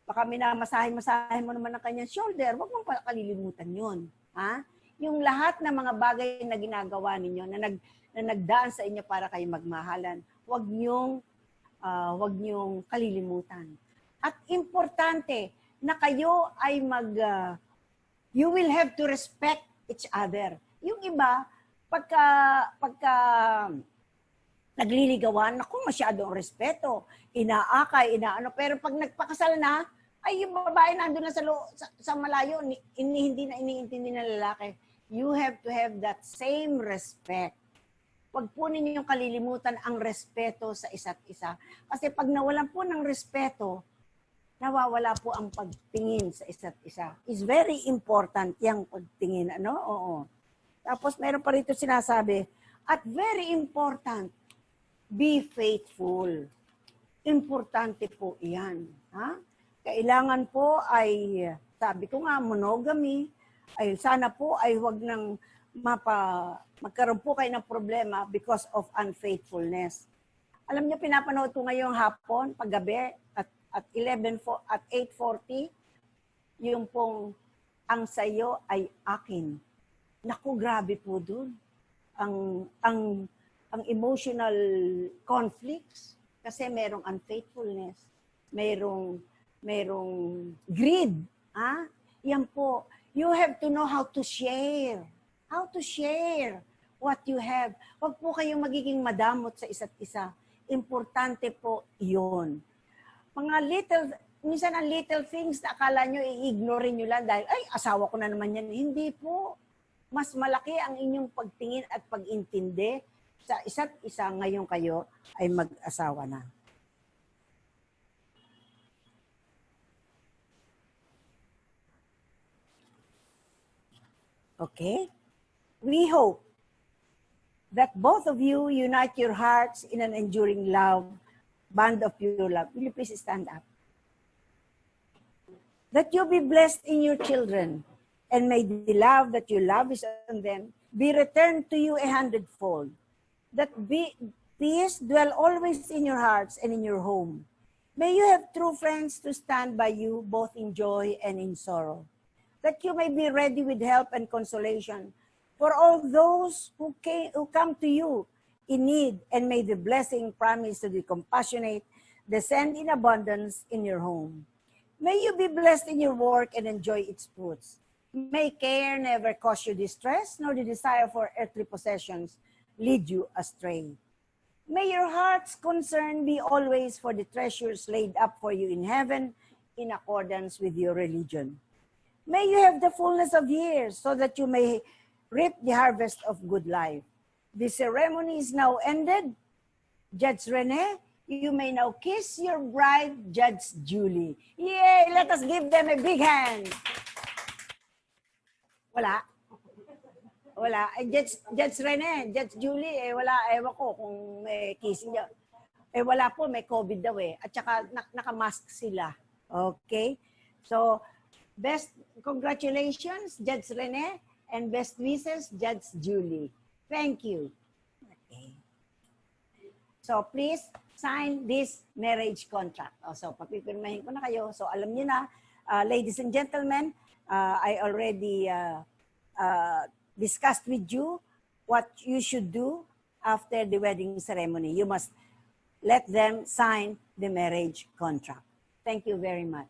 minamasahe-masahe mo naman ang kanyang shoulder. Huwag mong kalilimutan yun. Ha? Yung lahat ng mga bagay na ginagawa ninyo na nagdaan sa inyo para kayo magmahalan, huwag niyong kalilimutan. At importante na kayo ay you will have to respect each other. Yung iba, pagka nagliligawan, naku, masyadong respeto, inaakay, pero pag nagpakasal na, ay yung babae nandun na sa malayo, hindi na iniintindi ng lalaki. You have to have that same respect. Huwag po ninyong kalilimutan ang respeto sa isa't isa. Kasi pag nawalan po ng respeto, nawawala po ang pagtingin sa isa't isa. It's very important yung pagtingin. Oo. Tapos meron pa rito sinasabi, at very important, be faithful. Importante po iyan. Ha? Kailangan po ay, sabi ko nga, monogamy, ay sana po ay huwag nang magkaroon po kayo ng problema because of unfaithfulness. Alam niyo, pinapanood ko ngayong hapon, paggabi, at 8:40, yung pong ang sayo ay akin. Naku, grabe po dun. Ang emotional conflicts, kasi merong unfaithfulness, merong greed. Ha? Yan po. You have to know how to share. How to share what you have. Huwag po kayong magiging madamot sa isa't isa. Importante po yun. Minsan ang little things na akala nyo, i-ignore nyo lang dahil, ay, asawa ko na naman yan. Hindi po. Mas malaki ang inyong pagtingin at pag-intindi sa isa't isa ngayon kayo ay mag-asawa na. Okay? We hope that both of you unite your hearts in an enduring love, bond of pure love. Will you please stand up? That you be blessed in your children, and may the love that you lavish on them be returned to you 100-fold. That peace dwell always in your hearts and in your home. May you have true friends to stand by you both in joy and in sorrow. That you may be ready with help and consolation for all those who come to you in need, and may the blessing promised to be compassionate descend in abundance in your home. May you be blessed in your work and enjoy its fruits. May care never cause you distress, nor the desire for earthly possessions lead you astray. May your heart's concern be always for the treasures laid up for you in heaven in accordance with your religion. May you have the fullness of years so that you may reap the harvest of good life. The ceremony is now ended. Judge Rene, you may now kiss your bride, Judge Julie. Yay! Let us give them a big hand. Wala. Judge Rene, Judge Julie, wala. Ewan ko kung may kissing daw. Wala po, may COVID daw At saka nakamask sila. Okay? So, congratulations, Judge Rene, and best wishes, Judge Julie. Thank you. Okay. So, please sign this marriage contract. So, papipirmahin ko na kayo. So, alam niyo na, ladies and gentlemen, I already discussed with you what you should do after the wedding ceremony. You must let them sign the marriage contract. Thank you very much.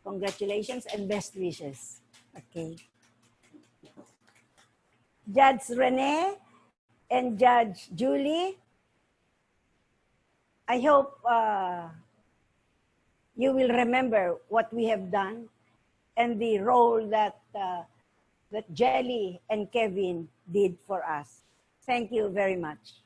Congratulations and best wishes. Okay. Judge Rene and Judge Julie, I hope you will remember what we have done and the role that that Jelly and Kevin did for us. Thank you very much.